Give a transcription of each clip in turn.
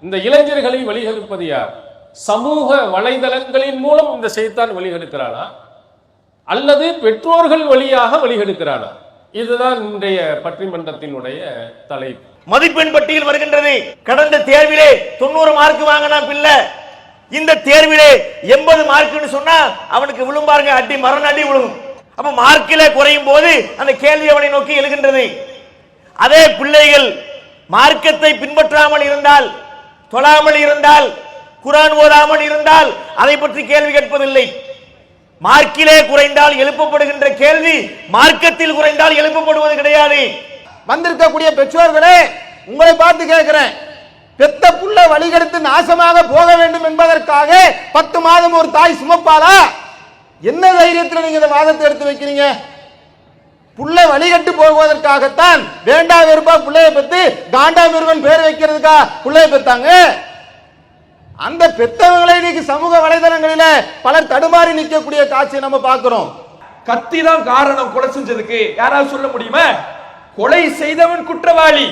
இந்த இளைஞர்களை வழிகெடுப்பது யார்? சமூக வலைதளங்களின் மூலம் இந்த சைத்தான் வழிகெடுக்கிறானா அல்லது பெற்றோர்கள் வழியாக வழிகெடுக்கிறானா? இதுதான் இன்றைய பட்டிமன்றத்தினுடைய தலைப்பு. மதிப்பெண் பட்டியல் வருகின்றது. கடந்த தேர்விலே 90 மார்க் வாங்கினா பிள்ளை இந்த தேர்விலே 80 மார்க்னு சொன்னா அவனுக்கு விழும்பாருங்க, அடி மரண அடி விழும். அப்ப மார்க்கில குறையும் போது அந்த கேள்வி அவனை நோக்கி எழுகின்றது. அதே பிள்ளைகள் மார்க்கத்தை பின்பற்றாமல் இருந்தால், தொழாமல் இருந்தால், குர்ஆன் ஓதாமல் இருந்தால் அதை பற்றி கேள்வி கேட்பதில்லை. மார்க்கிலே குறைந்தால் எழுப்பப்படுகின்ற கேள்வி மார்க்கத்தில் குறைந்தால் எழுப்பப்படுவது கிடையாது. வந்திருக்கக்கூடிய பெற்றோர்களே, உங்களை பார்த்து கேட்கிறேன், பெத்த புள்ள வழிகெடுத்து நாசமாக போக வேண்டும் என்பதற்காக 10 மாதம் ஒரு தாய் சுமப்பாளா? என்ன தைரியத்தில் நீங்க இந்த வாதத்தை எடுத்து வைக்கிறீங்க? புள்ள வழிகட்டு போவதற்காகத்தான் வேண்டா வெறுப்பா பிள்ளைய பெற்று காண்டாமிருகன் பேர் வைக்கிறதுக்கா பிள்ளைய பெற்றாங்க. அந்த பெத்தவங்களை இன்னைக்கு சமூக வலைதளங்களில பலர் தடுமாறி நிற்கக்கூடிய காட்சியை நம்ம பார்க்கிறோம். கத்தி தான் காரணம் கொலை செஞ்சதுக்கு யாராவது சொல்ல முடியுமா? கொலை செய்தவன் குற்றவாளி,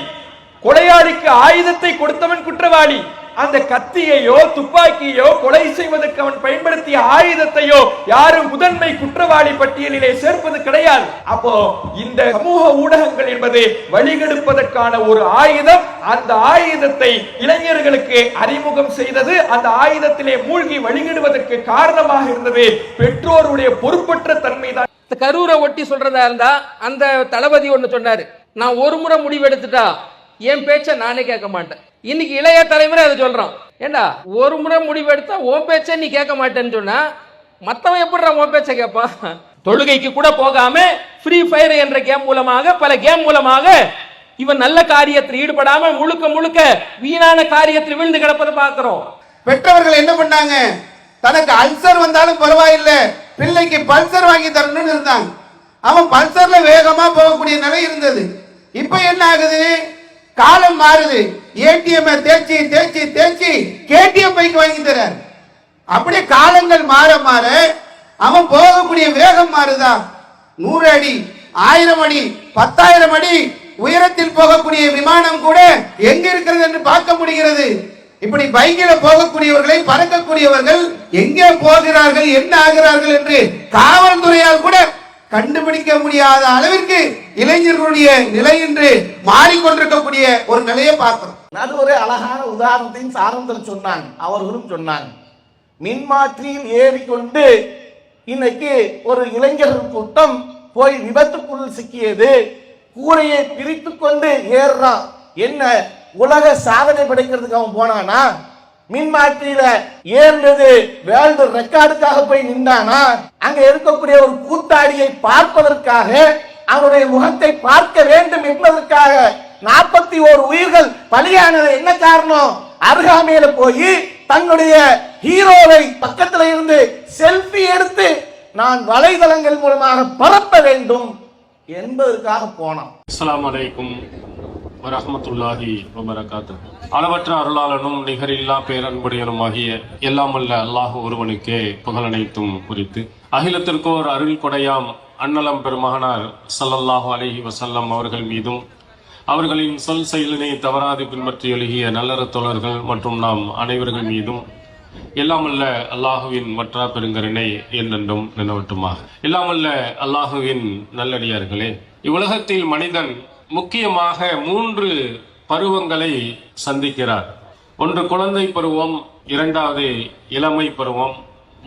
கொலையாளிக்கு ஆயுதத்தை கொடுத்தவன் குற்றவாளி. அந்த கத்தியையோ துப்பாக்கியோ கொலை செய்வதற்கு அவன் பயன்படுத்திய ஆயுதத்தையோ யாரும் முதன்மை குற்றவாளி பட்டியலிலே சேர்ப்பது கிடையாது. அப்போ இந்த சமூக ஊடகங்கள் என்பது வழிகெடுப்பதற்கான ஒரு ஆயுதம். அந்த ஆயுதத்தை இளைஞர்களுக்கு அறிமுகம் செய்தது, அந்த ஆயுதத்திலே மூழ்கி வழிகெடுவதற்கு காரணமாக இருந்தது பெற்றோருடைய பொறுப்பற்ற தன்மை தான். கரூரை ஒட்டி சொல்றதா இருந்தா அந்த தளபதி ஒண்ணு சொன்னாரு, நான் ஒரு முறை முடிவெடுத்துட்டா என் பேச்ச நானே கேட்க மாட்டேன். இன்னைக்கு இளைய தலைமுறை அதை சொல்றான். ஏண்டா ஒரு முறை முடிவெடுத்தா உன் பேச்ச நீ கேட்க மாட்டேன்னு சொன்னா மத்தவன் எப்படி உன் பேச்ச கேட்பான்? தொழுகைக்கு கூட போகாம ஃப்ரீ ஃபயர் என்ற கேம் மூலமாக, பல கேம் மூலமாக இவன் நல்ல காரியத்தில் ஈடுபடாம முழுக்க முழுக்க வீணான காரியத்தில் விழுந்து கிடப்பதை பார்க்கிறோம். பெற்றவர்கள் என்ன பண்ணாங்க? தனக்கு அல்சர் வந்தாலும் பரவாயில்லை, பிள்ளைக்கு பல்சர் வாங்கி தரணும்னு இருந்தாங்க. அவன் பல்சர்ல வேகமா போகக்கூடிய நிலை இருந்தது. இப்ப என்ன ஆகுது? காலம் மாறுது. ஏடிஎம் தேய்ச்சி தேய்ச்சி தேய்ச்சி கேடிஎம் பைக் வாங்கி தரார். அப்படியே காலங்கள் மாற மாற அவன் போகக்கூடிய வேகம் மாறுதா? 100 அடி, 1000 அடி, 10,000 அடி உயரத்தில் போகக்கூடிய விமானம் கூட எங்க இருக்கிறது என்று பார்க்க முடிகிறது. இப்படி பைக்கில போகக்கூடியவர்களை, பறக்கக்கூடியவர்கள் எங்கே போகிறார்கள், என்ன ஆகிறார்கள் என்று காவல்துறையால் கூட கண்டுபிடிக்க முடியாத அளவிற்கு இளைஞர்களுடைய நிலை என்று மாறிக்கொண்டிருக்கக்கூடிய ஒரு நிலையை பார்க்கிறோம். அது ஒரு அழகான உதாரணத்தின் சாரத்தில் சொன்னாங்க, அவர்களும் சொன்னாங்க. மின்மாற்றியில் ஏறிக்கொண்டு இன்னைக்கு ஒரு இளைஞர்கள் கூட்டம் போய் விபத்துக்குள் சிக்கியது. கூரையை பிரித்து கொண்டு ஏறுறான். என்ன உலக சாதனை படைக்கிறதுக்கு அவன் போனானா? மின்மாற்றியில ஏறினது வேர்ல்டு ரெக்கார்டுக்காக போய் நின்றானா? அங்க இருக்கக்கூடிய ஒரு கூத்தாடியை பார்ப்பதற்காக, அவனுடைய முகத்தை பார்க்க வேண்டும் என்பதற்காக 41 உயிர்கள் பலியானது என்ன காரணம்? அருகாமையில போய் தன்னுடைய ஹீரோவை பக்கத்துல இருந்து செல்ஃபி எடுத்து நான் வலைதளங்கள் மூலமாக பரப்ப வேண்டும் என்பதற்காக போனான். அஸ்ஸலாமு அலைக்கும் வரஹ்மத்துல்லாஹி வபரகாத்துஹு. அளவற்ற அருளாளனும் நிகரில்லா பேரன்புடையனுமாகிய எல்லாம் வல்ல அல்லாஹ் ஒருவனுக்கே புகழனைத்தும் குறித்து அகிலத்திற்கோர் அருள் கொடையாம் அன்னலம் பெருமகனார் ஸல்லல்லாஹு அலைஹி வஸல்லம் அவர்கள் மீதும் அவர்களின் சொல் செயலினை தவறாது பின்பற்றி எழுகிய நல்லற தோழர்கள் மற்றும் நாம் அனைவர்கள் மீதும் எல்லாமல்ல அல்லாஹுவின் வற்றா பெருங்கருணை என்றென்றும் நினைவட்டுமாக. எல்லாமல்ல அல்லாஹுவின் நல்லடியார்களே, இவ்வுலகத்தில் மனிதன் முக்கியமாக 3 பருவங்களை சந்திக்கிறார். ஒன்று குழந்தை பருவம், 2வது இளமை பருவம்,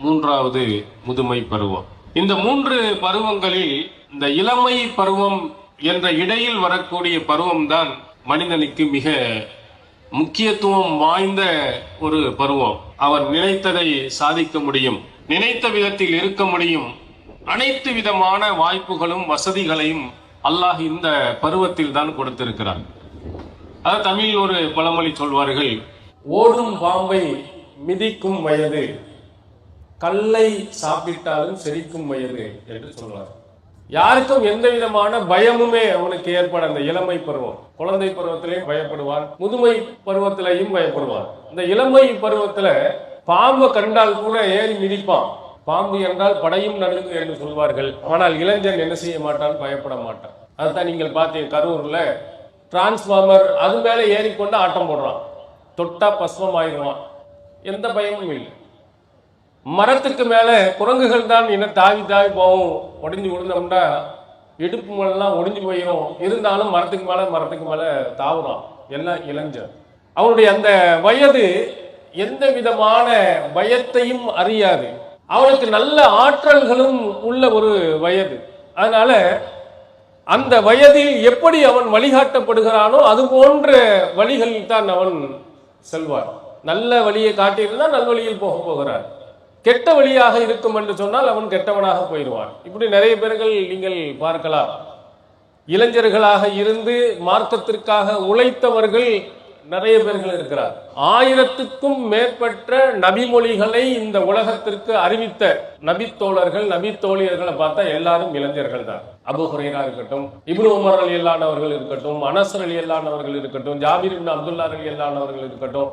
3வது முதுமை பருவம். இந்த 3 பருவங்களில் இந்த இளமை பருவம் என்ற இடையில் வரக்கூடிய பருவம்தான் மனிதனுக்கு மிக முக்கியத்துவம் வாய்ந்த ஒரு பருவம். அவர் நினைத்ததை சாதிக்க முடியும், நினைத்த விதத்தில் இருக்க முடியும். அனைத்து விதமான வாய்ப்புகளும் வசதிகளையும் அல்லாஹ் இந்த பருவத்தில் தான் கொடுத்திருக்கிறார். அது தமிழில் ஒரு பழமொழி சொல்வார்கள், ஓடும் பாம்பை மிதிக்கும் வயது, கல்லை சாப்பிட்டாலும் செரிக்கும் வயது என்று சொல்வார். யாருக்கும் எந்த விதமான பயமுமே அவனுக்கு ஏற்பட அந்த இளமை பருவம். குழந்தை பருவத்திலையும் பயப்படுவான், முதுமை பருவத்திலையும் பயப்படுவான். இந்த இளமை பருவத்துல பாம்பை கண்டால் கூட ஏறி மிதிப்பான். பாம்பு என்றால் படையும் நடுங்கும் என்று சொல்வார்கள். ஆனால் இளைஞன் என்ன செய்ய மாட்டான்? பயப்பட மாட்டான். அதுதான் நீங்கள் பார்த்தீங்க, கரூர்ல டிரான்ஸ்பார்மர் அது மேல ஏறிக்கொண்டு ஆட்டம் போடுறான். தொட்டா பஸ்மம் ஆயிடுவான், எந்த பயமும் இல்லை. மரத்துக்கு மேலே குரங்குகள் தான் இன்னும் தாவி தாவி போகும், ஒடிஞ்சு விழுந்தோம்னா இடுப்பு மேலாம் ஒடிஞ்சு போயிடும். இருந்தாலும் மரத்துக்கு மேலே தாவுறான். எல்லாம் இளைஞர். அவனுடைய அந்த வயது எந்த விதமான பயத்தையும் அறியாது. அவனுக்கு நல்ல ஆற்றல்களும் உள்ள ஒரு வயது. அதனால அந்த வயதில் எப்படி அவன் வழிகாட்டப்படுகிறானோ அது போன்ற வழிகளில் தான் அவன் செல்வான். நல்ல வழியை காட்டியிருந்தால் நல் வழியில் போகிறான். கெட்ட வழியாக இருக்கும் என்று சொன்னால் அவன் கெட்டவனாக போயிடுவான். இப்படி நிறைய பேர்கள் நீங்கள் பார்க்கலாம். இளைஞர்களாக இருந்து மார்க்கத்திற்காக உழைத்தவர்கள் நிறைய பேர்கள் இருக்கிறார். 1000க்கும் மேற்பட்ட நபிமொழிகளை இந்த உலகத்திற்கு அறிவித்த நபித்தோழர்கள் நபித்தோழியர்களை பார்த்தா எல்லாரும் இளைஞர்கள் தான். அபூ ஹுரைரா இருக்கட்டும், இப்னு உமர் ரலியல்லாஹு அவர்கள் இருக்கட்டும், அனஸ் ரலியல்லாஹு அவர்கள் இருக்கட்டும், ஜாபிர் இப்னு அப்துல்லா ரலியல்லாஹு அவர்கள் இருக்கட்டும்,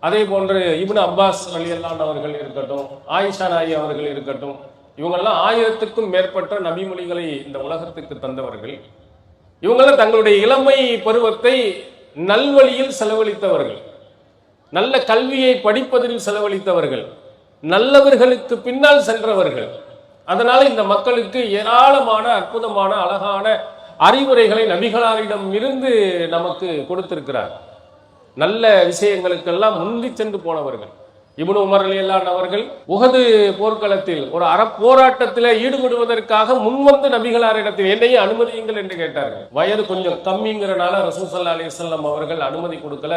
அதே போன்று இப்னு அப்பாஸ் ரலியல்லாஹு அவர்கள் இருக்கட்டும், ஆயிஷா நாயி அவர்கள் இருக்கட்டும், இவங்கெல்லாம் 1000க்கும் மேற்பட்ட நபிமொழிகளை இந்த உலகத்துக்கு தந்தவர்கள். இவங்கெல்லாம் தங்களுடைய இளமை பருவத்தை நல்வழியில் செலவழித்தவர்கள், நல்ல கல்வியை படிப்பதில் செலவழித்தவர்கள், நல்லவர்களுக்கு பின்னால் சென்றவர்கள். அதனால இந்த மக்களுக்கு ஏராளமான அற்புதமான அழகான அறிவுரைகளை நபிகளாரிடம் இருந்து நமக்கு கொடுத்திருக்கிறார். நல்ல விஷயங்களுக்கெல்லாம் முந்தி சென்று போனவர்கள். இப்னு உமர் ரலியல்லாஹு அவர்கள் உஹது போர்க்களத்தில் ஒரு அறப்போராட்டத்தில் ஈடுபடுவதற்காக முன்வந்து நபிகளாரிடத்தில் என்னையே அனுமதியுங்கள் என்று கேட்டார்கள். வயது கொஞ்சம் கம்மிங்கிறனால ரசூல் ஸல்லல்லாஹு அலைஹி வஸல்லம் அவர்கள் அனுமதி கொடுக்கல.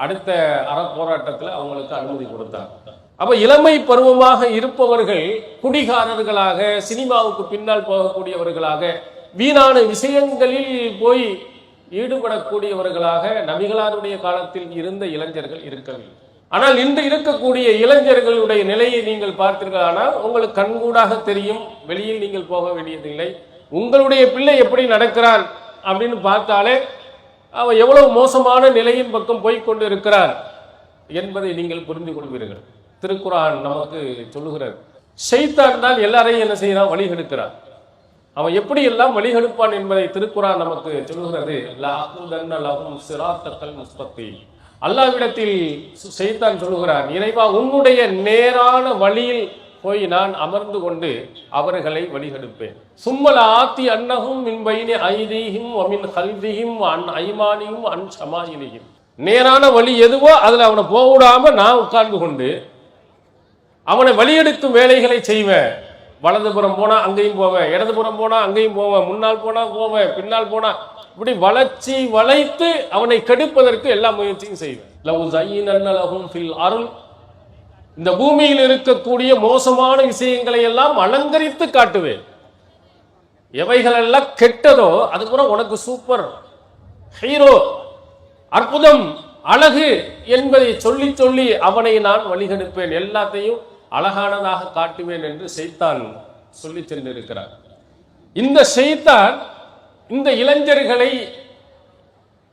அடுத்த அறப்போராட்டத்தில் அவங்களுக்கு அனுமதி கொடுத்தார். அப்ப இளமை பருவமாக இருப்பவர்கள் குடிகாரர்களாக, சினிமாவுக்கு பின்னால் போகக்கூடியவர்களாக, வீணான விஷயங்களில் போய் ஈடுபடக்கூடியவர்களாக நபிகளாருடைய காலத்தில் இருந்த இளைஞர்கள் இருக்கவில்லை. ஆனால் இன்று இருக்கக்கூடிய இளைஞர்களுடைய நிலையை நீங்கள் பார்த்தீர்களானால் உங்களுக்கு கண்கூடாக தெரியும். வெளியில் நீங்கள் போக வேண்டியதில்லை. உங்களுடைய பிள்ளை எப்படி நடக்கிறான் அப்படின்னு பார்த்தாலே அவன் எவ்வளவு மோசமான நிலையின் பக்கம் போய்கொண்டு இருக்கிறார் என்பதை நீங்கள் புரிந்து கொள்வீர்கள். திருக்குர்ஆன் நமக்கு சொல்லுகிறது, ஷைத்தான் தான் எல்லாரையும் என்ன செய்யறான், வழிகெடுக்கிறான். அவன் எப்படி எல்லாம் வழிகெடுப்பான் என்பதை திருக்குர்ஆன் நமக்கு சொல்லுகிறது. அல்லாஹ்விடத்தில் ஷைத்தான் சொல்லுகிறான், இறைவா உன்னுடைய நேரான வழியில் போய் நான் அமர்ந்து கொண்டு அவர்களை வழிகெடுப்பேன். சும்மல ஆத்தி அன்னஹும் மின் பைனி ஐதீஹிம் வ மின் கல்பிஹிம் அன் ஐமானிஹிம் அன் ஷமாயிலிஹிம். நேரான வழி எதுவோ அதுல அவனை போக விடாம நான் உட்கார்ந்து கொண்டு அவனை வழியெடுக்கும் வேலைகளை செய்வேன். வலதுபுறம் போனா அங்கேயும் போவேன், இடதுபுறம் போனா அங்கேயும் போவேன், முன்னால் போனா போவேன், பின்னால் போனா இப்படி வளைத்து அவனை கெடுப்பதற்கு எல்லா முயற்சியும் செய்வேன். இந்த பூமியில் இருக்கக்கூடிய மோசமான விஷயங்களை எல்லாம் அலங்கரித்து காட்டுவேன். எவைகளெல்லாம் கெட்டதோ அது கூட உனக்கு சூப்பர் ஹீரோ, அற்புதம், அழகு என்பதை சொல்லி சொல்லி அவனை நான் வழிகெடுப்பேன், எல்லாத்தையும் அழகானதாக காட்டுவேன் என்று ஷைத்தான் சொல்லி சென்றிருக்கிறார். இந்த ஷைத்தான் இந்த இளைஞர்களை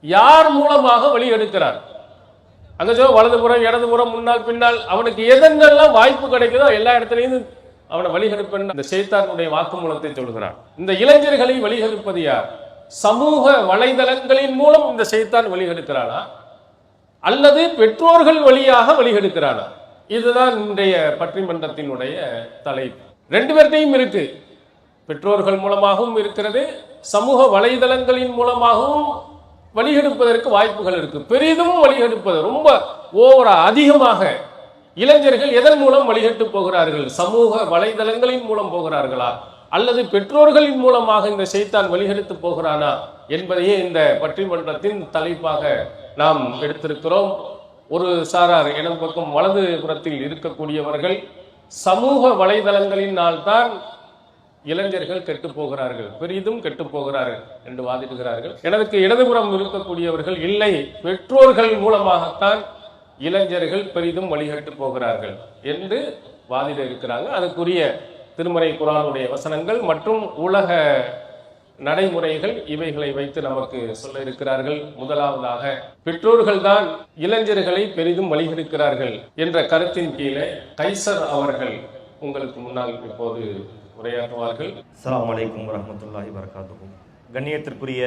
யார் மூலமாக வழிகெடுக்கிறார்? அங்க சொல்ல வலதுபுறம் இடதுபுறம் முன்னால் பின்னால் அவனுக்கு எதெல்லாம் வாய்ப்பு கிடைக்குதோ எல்லா இடத்துலையும் அவனை வழிகெடுப்பேன் இந்த ஷைத்தானுடைய வாக்குமூலத்தை சொல்கிறான். இந்த இளைஞர்களை வழிகெடுப்பது யார்? சமூக வலைதளங்களின் மூலம் இந்த ஷைத்தான் வழிகெடுக்கிறானா அல்லது பெற்றோர்கள் வழியாக வழிகெடுக்கிறானா? இதுதான் இன்றைய பட்டிமன்றத்தினுடைய தலைப்பு. ரெண்டு பேர்ட்டையும் இருக்கு. பெற்றோர்கள் மூலமாகவும் இருக்கிறது, சமூக வலைதளங்களின் மூலமாகவும் வழிகெடுப்பதற்கு வாய்ப்புகள் இருக்கு. பெரிதும் வழிகெடுப்பது ரொம்ப ஓவரா அதிகமாக இளைஞர்கள் எதன் மூலம் வழிகெட்டு போகிறார்கள்? சமூக வலைதளங்களின் மூலம் போகிறார்களா அல்லது பெற்றோர்களின் மூலமாக இந்த ஷைத்தான் வழிகெடுத்து போகிறானா என்பதையே இந்த பட்டிமன்றத்தின் தலைப்பாக நாம் எடுத்திருக்கிறோம். ஒரு சாரார் எனது பக்கம் வலது புறத்தில் இருக்கக்கூடியவர்கள் சமூக வலைதளங்களினால் தான் இளைஞர்கள் கெட்டு போகிறார்கள், பெரிதும் கெட்டு போகிறார்கள் என்று வாதிடுகிறார்கள். எனக்கு இடதுபுறம் இருக்கக்கூடியவர்கள் இல்லை, பெற்றோர்கள் மூலமாகத்தான் இளைஞர்கள் பெரிதும் வழிகட்டு போகிறார்கள் என்று வாதிட இருக்கிறாங்க. அதுக்குரிய திருமறை குர்ஆனுடைய வசனங்கள் மற்றும் உலக நடைமுறைகள் இவைகளை வைத்து நமக்கு சொல்ல இருக்கிறார்கள். முதலாவதாக பெற்றோர்கள் தான் இளைஞர்களை பெரிதும் வழிகெடுக்கிறார்கள் என்ற கருத்தின் கீழே கைசர் அவர்கள் உங்களுக்கு முன்னால் இப்போது உரையாற்றுவார்கள். அஸ்ஸலாமு அலைக்கும் வரஹ்மத்துல்லாஹி வபரகாத்துஹு. கண்ணியத்திற்குரிய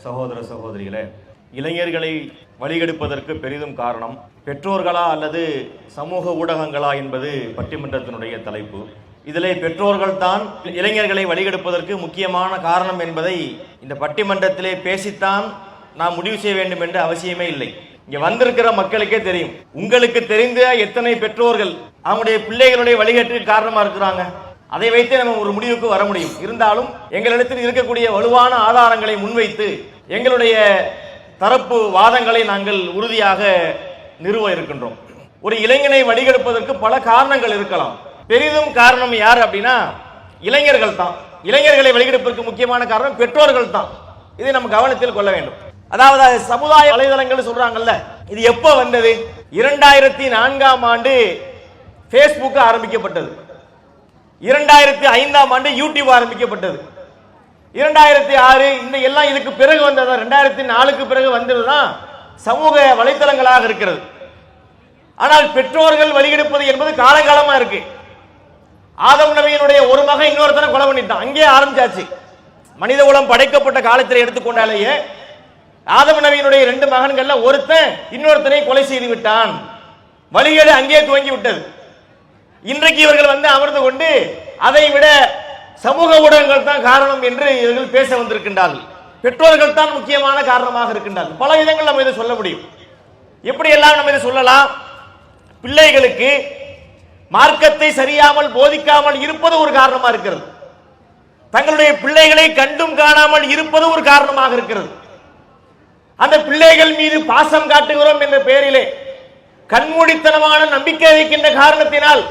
சகோதர சகோதரிகளே, இளைஞர்களை வழிகெடுப்பதற்கு பெரிதும் காரணம் பெற்றோர்களா அல்லது சமூக ஊடகங்களா என்பது பட்டிமன்றத்தினுடைய தலைப்பு. இதிலே பெற்றோர்கள் தான் இளைஞர்களை வழிகெடுப்பதற்கு முக்கியமான காரணம் என்பதை இந்த பட்டிமன்றத்திலே பேசித்தான் நாம் முடிவு செய்ய வேண்டும் என்ற அவசியமே இல்லை. இங்க வந்திருக்கிற மக்களுக்கே தெரியும். உங்களுக்கு தெரிந்த எத்தனை பெற்றோர்கள் அவங்களுடைய பிள்ளைகளுடைய வழிகேட்டுக்கு காரணமா இருக்கிறாங்க, அதை வைத்து நம்ம ஒரு முடிவுக்கு வர முடியும். இருந்தாலும் எங்களிடத்தில் இருக்கக்கூடிய வலுவான ஆதாரங்களை முன்வைத்து எங்களுடைய தரப்பு வாதங்களை நாங்கள் உறுதியாக நிறுவ இருக்கின்றோம். ஒரு இளைஞனை வழிகெடுப்பதற்கு பல காரணங்கள் இருக்கலாம். பெரிதும் காரணம் யார் அப்படின்னா இளைஞர்கள் தான். இளைஞர்களை வழிகெடுப்பதற்கு முக்கியமான காரணம் பெற்றோர்கள் தான். இதை நம்ம கவனத்தில் கொள்ள வேண்டும். அதாவது சமுதாய வலைதளங்கள் சொல்றாங்கல்ல, இது எப்ப வந்தது? 2004ஆம் ஆண்டு Facebook ஆரம்பிக்கப்பட்டது. 2005ஆம் ஆண்டு யூடியூப் ஆரம்பிக்கப்பட்டது. 2006 இந்த எல்லாம் இதுக்கு பிறகு வந்ததா? 2004க்கு பிறகு வந்ததுதான் சமூக வலைத்தளங்களாக இருக்கிறது. ஆனால் பெற்றோர்கள் வழிகெடுப்பது என்பது காலங்காலமா இருக்கு. ஆதம் நபியினுடைய ஒரு மகன் இன்னொருத்தனை கொலை பண்ணிட்டான், அங்கே ஆரம்பிச்சாச்சு. மனித குலம் படைக்கப்பட்ட காலத்தில் எடுத்துக்கொண்டாலேயே ஆதம் நபியினுடைய 2 மகன்கள்ல ஒருத்தன் இன்னொருத்தனை கொலை செய்து விட்டான். வழிகேடு அங்கே துவங்கி விட்டது. இன்றைக்கு இவர்கள் அமர்ந்து கொண்டு அதை விட சமூக ஊடகங்கள் தான் காரணம் என்று இவர்கள் பேச வந்திருக்கின்றார்கள். பெற்றோர்கள் தான் முக்கியமான காரணமாக இருக்கின்றார்கள். பல விதங்கள் நம்ம இதை சொல்ல முடியும். எப்படி எல்லாம் நம்ம இதை சொல்லலாம்? பிள்ளைகளுக்கு மார்க்கத்தை சரியாமல் போதிக்காமல் இருப்பது ஒரு காரணமா இருக்கிறது. தங்களுடைய பிள்ளைகளை கண்டும் காணாமல் இருப்பது ஒரு காரணமாக இருக்கிறது. அந்த பிள்ளைகள் மீது பாசம் காட்டுகிறோம் என்ற பெயரிலே கண்மூடித்தனமான நம்பிக்கை வைக்கின்ற காரணத்தினால்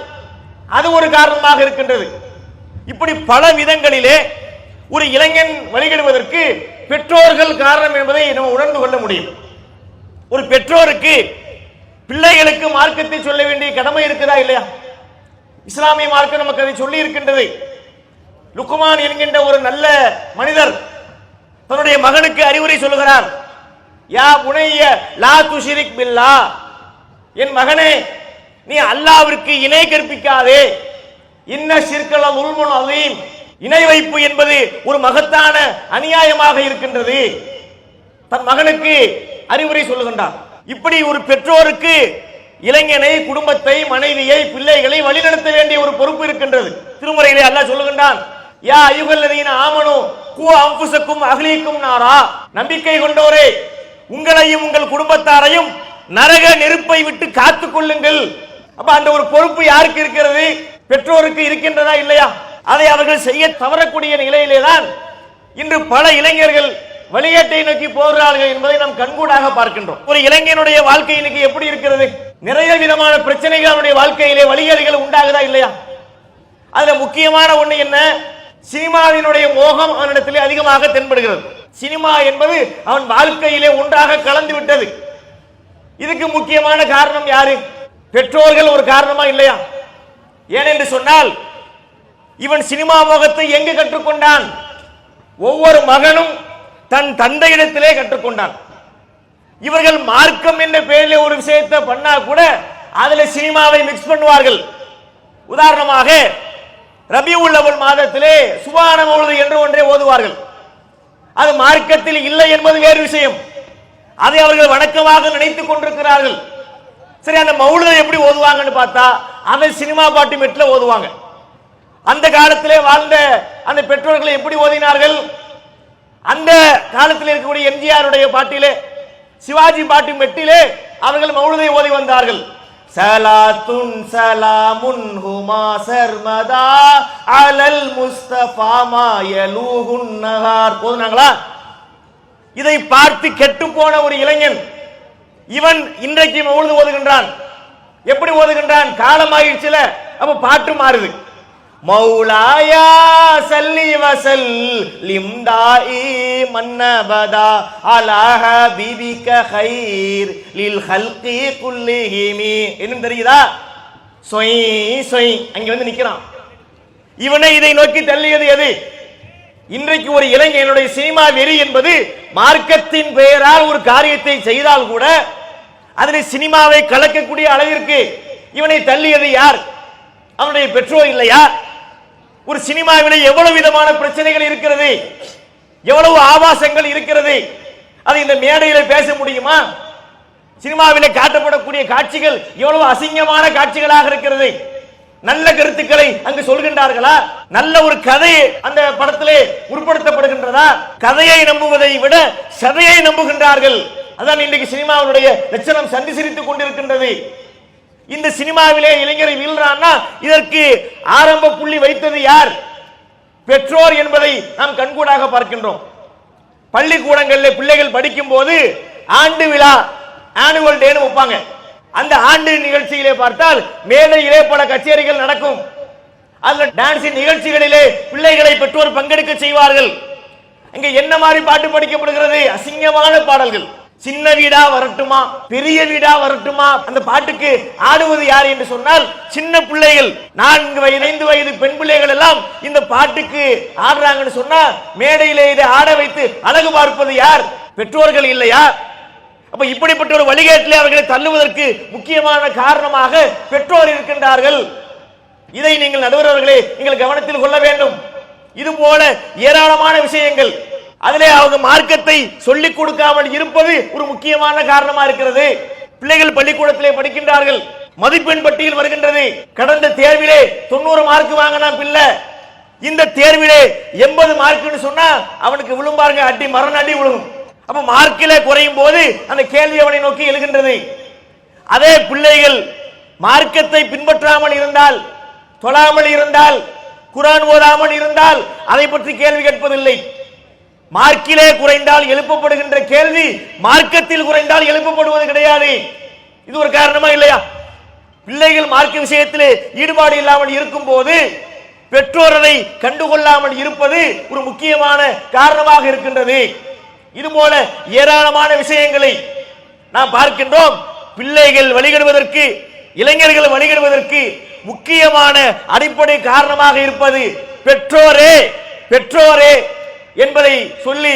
அது ஒரு காரணமாக இருக்கின்றது. இப்படி பல விதங்களிலே ஒரு இளைஞன் வழிகெடுவதற்கு பெற்றோர்கள் காரணம் என்பதை நம்ம உணர்ந்து கொள்ள முடியும். ஒரு பெற்றோருக்கு பிள்ளைகளுக்கு மார்க்கத்தை சொல்ல வேண்டிய கடமை இருக்குதா இல்லையா? இஸ்லாமிய மார்க்கம் நமக்கு அதை சொல்லி இருக்கின்றது. லுக்மான் என்கின்ற ஒரு நல்ல மனிதர் தன்னுடைய மகனுக்கு அறிவுரை சொல்லுகிறார். யா புனைய லா துஷிரிக் பில்லா, என் மகனே நீ அல்லாஹ்விற்கு இணை கற்பிக்காதே. இன்ன ஷிர்கல் உல்முன் அதீம், இணை வைப்பு என்பது ஒரு மகத்தான அநியாயமாக இருக்கின்றது. தன் மகனுக்கு அறிவுரை சொல்லுகின்றார். இப்படி ஒரு பெற்றோருக்கு இளைஞனை, குடும்பத்தை, மனைவியை, பிள்ளைகளை வழிநடத்த வேண்டிய ஒரு பொறுப்பு இருக்கின்றது. திருமறையிலே அல்லாஹ் சொல்லுகின்றான், யா அய்யுஹல்லதீன ஆமனு கூ அன்ஃபுஸக்கும் அஹ்லீக்கும் நாரா, நம்பிக்கை கொண்டோரே உங்களையும் உங்கள் குடும்பத்தாரையும் நரக நெருப்பை விட்டு காத்துக் கொள்ளுங்கள். அப்ப அந்த ஒரு பொறுப்பு யாருக்கு இருக்கிறது? பெற்றோருக்கு இருக்கின்றதா இல்லையா? அதை அவர்கள் செய்ய தவறக்கூடிய நிலையிலே தான் இன்று பல இளைஞர்கள் வழிகேட்டை நோக்கி போகிறார்கள் என்பதை நாம் கண்கூடாக பார்க்கின்றோம். ஒரு இளைஞனுடைய வாழ்க்கை இன்னைக்கு எப்படி இருக்கிறது? நிறைய விதமான பிரச்சனைகள் அவனுடைய வாழ்க்கையிலே வழிகேடுகள் உண்டாகுதா இல்லையா? அதுல முக்கியமான ஒண்ணு என்ன? சினிமாவினுடைய மோகம் அவனிடத்திலே அதிகமாக தென்படுகிறது. சினிமா என்பது அவன் வாழ்க்கையிலே ஒன்றாக கலந்து விட்டது. இதுக்கு முக்கியமான காரணம் யாரு? பெற்றோர்கள் ஒரு காரணமா இல்லையா? ஏனென்று சொன்னால் இவன் சினிமா மோகத்தை எங்கு கற்றுக்கொண்டான்? ஒவ்வொரு மகனும் தன் தந்தையிடத்திலே கற்றுக்கொண்டான். இவர்கள் மார்க்கம் என்ற பெயரில் ஒரு விஷயத்தை பண்ணா கூட அதுல சினிமாவை மிக்ஸ் பண்ணுவார்கள். உதாரணமாக ரபியுல் அவ்வல் மாதத்திலே சுபான மௌலிது என்று ஒன்றை ஓதுவார்கள். அது மார்க்கத்தில் இல்லை என்பது வேறு விஷயம். அதை அவர்கள் வணக்கமாக நினைத்துக் கொண்டிருக்கிறார்கள். சரி, அந்த மௌலிதை எப்படி ஓதுவாங்கன்னு பார்த்தா அதை சினிமா பாட்டு மெட்ல ஓதுவாங்க. அந்த காலத்திலே வாழ்ந்த அந்த பெற்றோர்களை எப்படி ஓதினார்கள்? அந்த காலத்தில் இருக்கக்கூடிய எம்ஜிஆருடைய பாட்டிலே, சிவாஜி பாட்டு மெட்டிலே அவர்கள் மௌலிதை ஓதி வந்தார்கள். சலாத்துன் சலாமுன் ஹுமா சர்மதா அலல் முஸ்தபா மா யலூஹுன் நஹார் போதுனாங்களா? இதை பார்த்து கெட்டு போன ஒரு இளைஞன் இவன் இன்றைக்கு மௌலிது ஓதுகின்றான். எப்படி ஓதுகின்றான்? காலமாயிடுச்சுல, அப்ப பாட்டு மாறுது. மௌலாயா சல்லி வஸல்லிம் தாயிமன் அபதா அலா ஹபீபிக கைர் லில் ஹல்கி குல்லிஹிம். என்ன தெரியுதா? சொய் சொய் அங்க வந்து நிக்கிறான். இவனை இதை நோக்கி தள்ளியது எது? இன்றைக்கு ஒரு இளைஞனுடைய சினிமா வெறி என்பது மார்க்கத்தின் பெயரால் ஒரு காரியத்தை செய்தால் கூட அதில் சினிமாவை கலக்கக்கூடிய அளவிற்கு இவனை தள்ளியது யார்? அவனுடைய பெற்றோர் இல்லையா? ஒரு சினிமாவிலே எவ்வளவு விதமான பிரச்சனைகள் இருக்கிறது, எவ்வளவு ஆபாசங்கள் இருக்கிறது. அது இந்த மேடையில பேச முடியுமா? சினிமாவிலே காட்டப்படக்கூடிய காட்சிகள் எவ்வளவு அசிங்கமான காட்சிகளாக இருக்கிறது. நல்ல கருத்துக்களை அங்கு சொல்கின்றார்களா? நல்ல ஒரு கதை அந்த படத்திலே உட்படுத்தப்படுகின்றதா? கதையை நம்புவதை விட சதையை நம்புகின்றார்கள். அதான் இன்றைக்கு சினிமாவுடைய லட்சணம் சந்தி சிரித்துக் கொண்டிருக்கின்றது. இந்த சினிமாவிலே இளைஞரை வீழ்றான்னா இதற்கு ஆரம்ப புள்ளி வைத்தது யார்? பெற்றோர் என்பதை நாம் கண்கூடாக பார்க்கின்றோம். பள்ளிக்கூடங்களில் பிள்ளைகள் படிக்கும் போது ஆண்டு விழா, ஆனுவல் டேன்னு வைப்பாங்க. அந்த ஆண்டு நிகழ்ச்சியிலே பார்த்தால் மேடையிலே பல கச்சேரிகள் நடக்கும். அதுல டான்ஸ் நிகழ்ச்சிகளிலே பிள்ளைகளை பெற்றோர் பங்கெடுக்க செய்வார்கள். அங்க என்ன மாதிரி பாட்டு படிக்கப்படுகிறது? அசிங்கமான பாடல்கள். சின்ன வீடா வரட்டுமா, பெரிய வீடா வரட்டுமா, அந்த பாட்டுக்கு ஆடுவது யார் என்று சொன்னால் சின்ன பிள்ளைகள். 4 வயது 5 வயது பெண் பிள்ளைகள் எல்லாம் இந்த பாட்டுக்கு ஆடுறாங்கன்னு சொன்னா மேடையிலே இதை ஆட வைத்து அழகு பார்ப்பது யார்? பெற்றோர்கள் இல்லையா? அப்ப இப்படிப்பட்ட ஒரு வழிகேட்டிலே அவர்களை தள்ளுவதற்கு முக்கியமான காரணமாக பெற்றோர் இருக்கின்றார்கள். இதை நீங்கள் நடுவர் அவர்களே நீங்கள் கவனத்தில் கொள்ள வேண்டும். இது போல ஏராளமான விஷயங்கள், அதிலே அவங்க மார்க்கத்தை சொல்லிக் கொடுக்காமல் இருப்பது ஒரு முக்கியமான காரணமா இருக்கிறது. பிள்ளைகள் பள்ளிக்கூடத்திலே படிக்கின்றார்கள், மதிப்பெண் பட்டியல் வருகின்றது. கடந்த தேர்விலே 90 மார்க் வாங்கினா பிள்ளை, இந்த தேர்விலே 80 மார்க்னு சொன்னா அவனுக்கு விழும்பாருங்க அடி, மரண அடி விழுகும். அப்ப மார்க்கிலே குறையும் போது அந்த கேள்வி அவனை நோக்கி எழுகின்றது. அதே பிள்ளைகள் மார்க்கத்தை பின்பற்றாமல் இருந்தால், தொழாமல் இருந்தால், குர்ஆன் ஓதாமல் இருந்தால் அதை பற்றி கேள்வி கேட்பதில்லை. மார்க்கிலே குறைந்தால் எழுப்பப்படுகின்ற கேள்வி மார்க்கத்தில் குறைந்தால் எழுப்பப்படுவது கிடையாது. இது ஒரு காரணமா இல்லையா? பிள்ளைகள் மார்க்க விஷயத்திலே ஈடுபாடு இல்லாமல் இருக்கும் போது பெற்றோர் அதை கண்டுகொள்ளாமல் இருப்பது ஒரு முக்கியமான காரணமாக இருக்கின்றது. இது போல ஏராளமான விஷயங்களை நாம் பார்க்கின்றோம். பிள்ளைகள் வழிகெடுவதற்கு, இளைஞர்கள் வழிகெடுவதற்கு முக்கியமான அடிப்படை காரணமாக இருப்பது பெற்றோரே பெற்றோரே என்பதை சொல்லி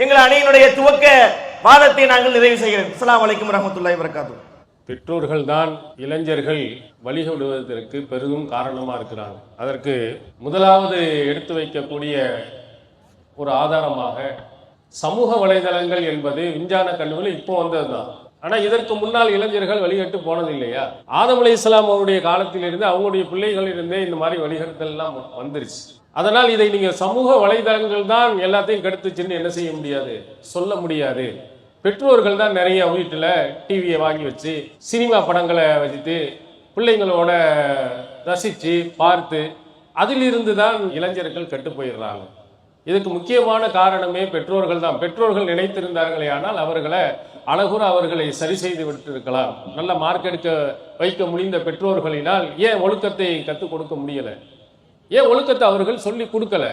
எங்கள் அணியினுடைய துவக்க வாதத்தை நாங்கள் நிறைவு செய்கிறோம். அஸ்ஸலாமு அலைக்கும் வரஹ்மத்துல்லாஹி வபரகாத்துஹு. பெற்றோர்கள் தான் இளைஞர்கள் வழிகெடுவதற்கு பெரிதும் காரணமா இருக்கிறாங்க. அதற்கு முதலாவது எடுத்து வைக்கக்கூடிய ஒரு ஆதாரமாக சமூக வலைதளங்கள் என்பது விஞ்ஞான கல்லூரி இப்போ வந்ததுதான். ஆனா இதற்கு முன்னால் இளைஞர்கள் வழிகட்டு போனது இல்லையா? ஆதம் அலைஹிஸ்ஸலாம் அவருடைய காலத்திலிருந்து அவங்களுடைய பிள்ளைகளிலிருந்தே இந்த மாதிரி வழிகட்டுதல் எல்லாம் வந்துருச்சு. அதனால் இதை நீங்க சமூக வலைதளங்கள் தான் எல்லாத்தையும் கெடுத்துச்சுன்னு என்ன செய்ய முடியாது, சொல்ல முடியாது. பெற்றோர்கள் தான் நிறைய வீட்டில் டிவியை வாங்கி வச்சு சினிமா படங்களை வச்சுட்டு பிள்ளைங்களோட ரசித்து பார்த்து அதிலிருந்து தான் இளைஞர்கள் கெட்டு போயிடுறாங்க. இதுக்கு முக்கியமான காரணமே பெற்றோர்கள் தான். பெற்றோர்கள் நினைத்திருந்தார்களே ஆனால் அவர்களை அழகுற அவர்களை சரி செய்து விட்டிருக்கலாம். நல்ல மார்க் எடுக்க வைக்க முடிந்த பெற்றோர்களினால் ஏன் ஒழுக்கத்தை கற்றுக் கொடுக்க முடியல? ஏன் ஒழுக்கத்தை அவர்கள் சொல்லி கொடுக்கல?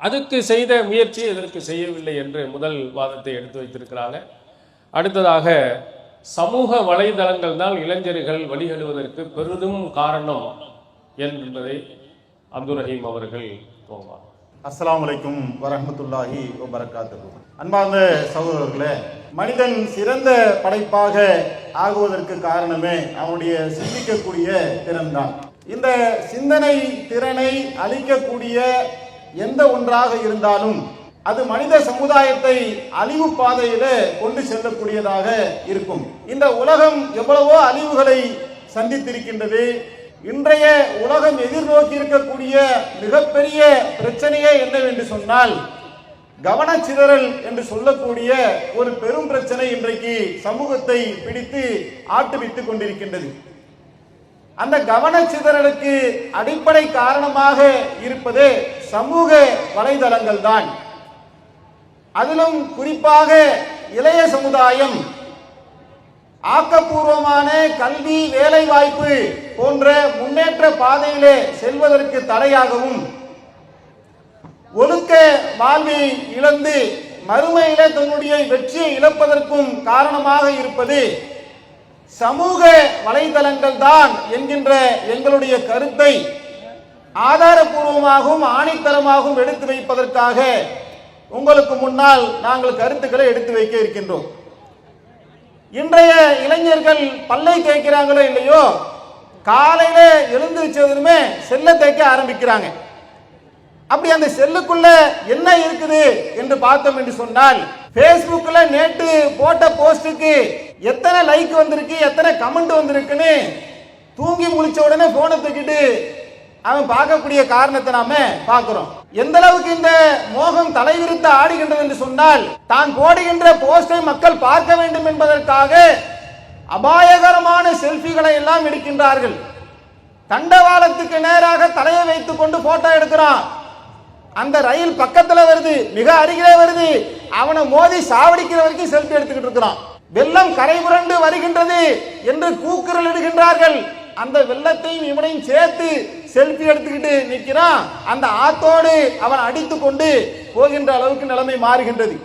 அதுக்கு செய்த முயற்சி எதற்கு செய்யவில்லை என்று முதல் வாதத்தை எடுத்து வைத்திருக்கிறாங்க. அடுத்ததாக சமூக வலைதளங்கள் தான் இளைஞர்கள் வழிகெடுவதற்கு பெரிதும் காரணம் என்பதை அப்துல் ரஹீம் அவர்கள் போவார். அஸ்ஸலாமு அலைக்கும் வரஹ்மத்துல்லாஹி வபரகாத்துஹு. அன்பார்ந்த சகோதரர்களே, மனிதன் சிறந்த படைப்பாக ஆகுவதற்கு காரணமே அவனுடைய சிந்திக்கக்கூடிய திறன் தான். இந்த சிந்தனை திறனை அளிக்கக்கூடிய எந்த ஒன்றாக இருந்தாலும் அது மனித சமுதாயத்தை அழிவு பாதையில கொண்டு செல்லக்கூடியதாக இருக்கும். இந்த உலகம் எவ்வளவோ அழிவுகளை சந்தித்திருக்கின்றது. இன்றைய உலகம் எதிர்நோக்கி இருக்கக்கூடிய மிகப்பெரிய பிரச்சனையே என்னவென்று சொன்னால் கவனச்சிதறல் என்று சொல்லக்கூடிய ஒரு பெரும் பிரச்சனை இன்றைக்கு சமூகத்தை பிடித்து ஆட்டுவித்துக் கொண்டிருக்கின்றது. அந்த கவனச்சிதறலுக்கு அடிப்படை காரணமாக இருப்பது சமூக வலைதளங்கள் தான். அதிலும் குறிப்பாக இளைய சமுதாயம் ஆக்கப்பூர்வமான கல்வி, வேலை வாய்ப்பு போன்ற முன்னேற்ற பாதையிலே செல்வதற்கு தடையாகவும், ஒழுக்க வாழ்வை இழந்து மறுமையிலே தன்னுடைய வெற்றியை இழப்பதற்கும் காரணமாக இருப்பது சமூக வலைதளங்கள் தான் என்கின்ற எங்களுடைய கருத்தை ஆதாரபூர்வமாகவும் ஆணித்தரமாகவும் எடுத்து வைப்பதற்காக உங்களுக்கு முன்னால் நாங்கள் கருத்துக்களை எடுத்து வைக்க இருக்கின்றோம். இன்றைய இளைஞர்கள் பல்லை தேய்க்கிறாங்களோ இல்லையோ, காலையில எழுந்திருச்சதுமே செல்ல தேய்க்க ஆரம்பிக்கிறாங்க. அப்படி அந்த செல்லுக்குள்ள என்ன இருக்குது என்று பார்த்தோம் என்று சொன்னால், Facebookல நேற்று போட்ட போஸ்டுக்கு எத்தனை லைக் வந்திருக்கு, எத்தனை கமெண்ட் வந்திருக்குன்னு தூங்கி முழிச்ச உடனே போனை தூக்கிட்டு அவன் பார்க்கக்கூடிய காரணத்தை நாம பார்க்கிறோம். எந்த அளவுக்கு இந்த மோகம் தலைவிரித்து ஆடுகின்றது என்று சொன்னால், தான் போடுகின்ற போஸ்டை மக்கள் பார்க்க வேண்டும் என்பதற்காக அபாயகரமான செல்ஃபிகளை எல்லாம் எடுக்கின்றார்கள். தண்டவாளத்துக்கு நேராக தலையை வைத்துக் கொண்டு போட்டோ எடுக்கிறான். அந்த ரயில் பக்கத்துல வருது, மிக அருகிலே வருது, அவனை மோதி சாவடிக்கிற வரைக்கும் செல்ஃபி எடுத்துக்கிட்டு இருக்கிறான். வெள்ளம் கரை புரண்டு வருகின்றது என்று கூக்குரல் இடுகின்றார்கள். அந்த வெள்ளத்தையும் இவனையும் சேர்த்து செல்ஃபி எடுத்துக்கிட்டு நிற்கிறான். அந்த ஆத்தோடு அவன் அடித்து கொண்டு போகின்ற அளவுக்கு நிலைமை மாறுகின்றது.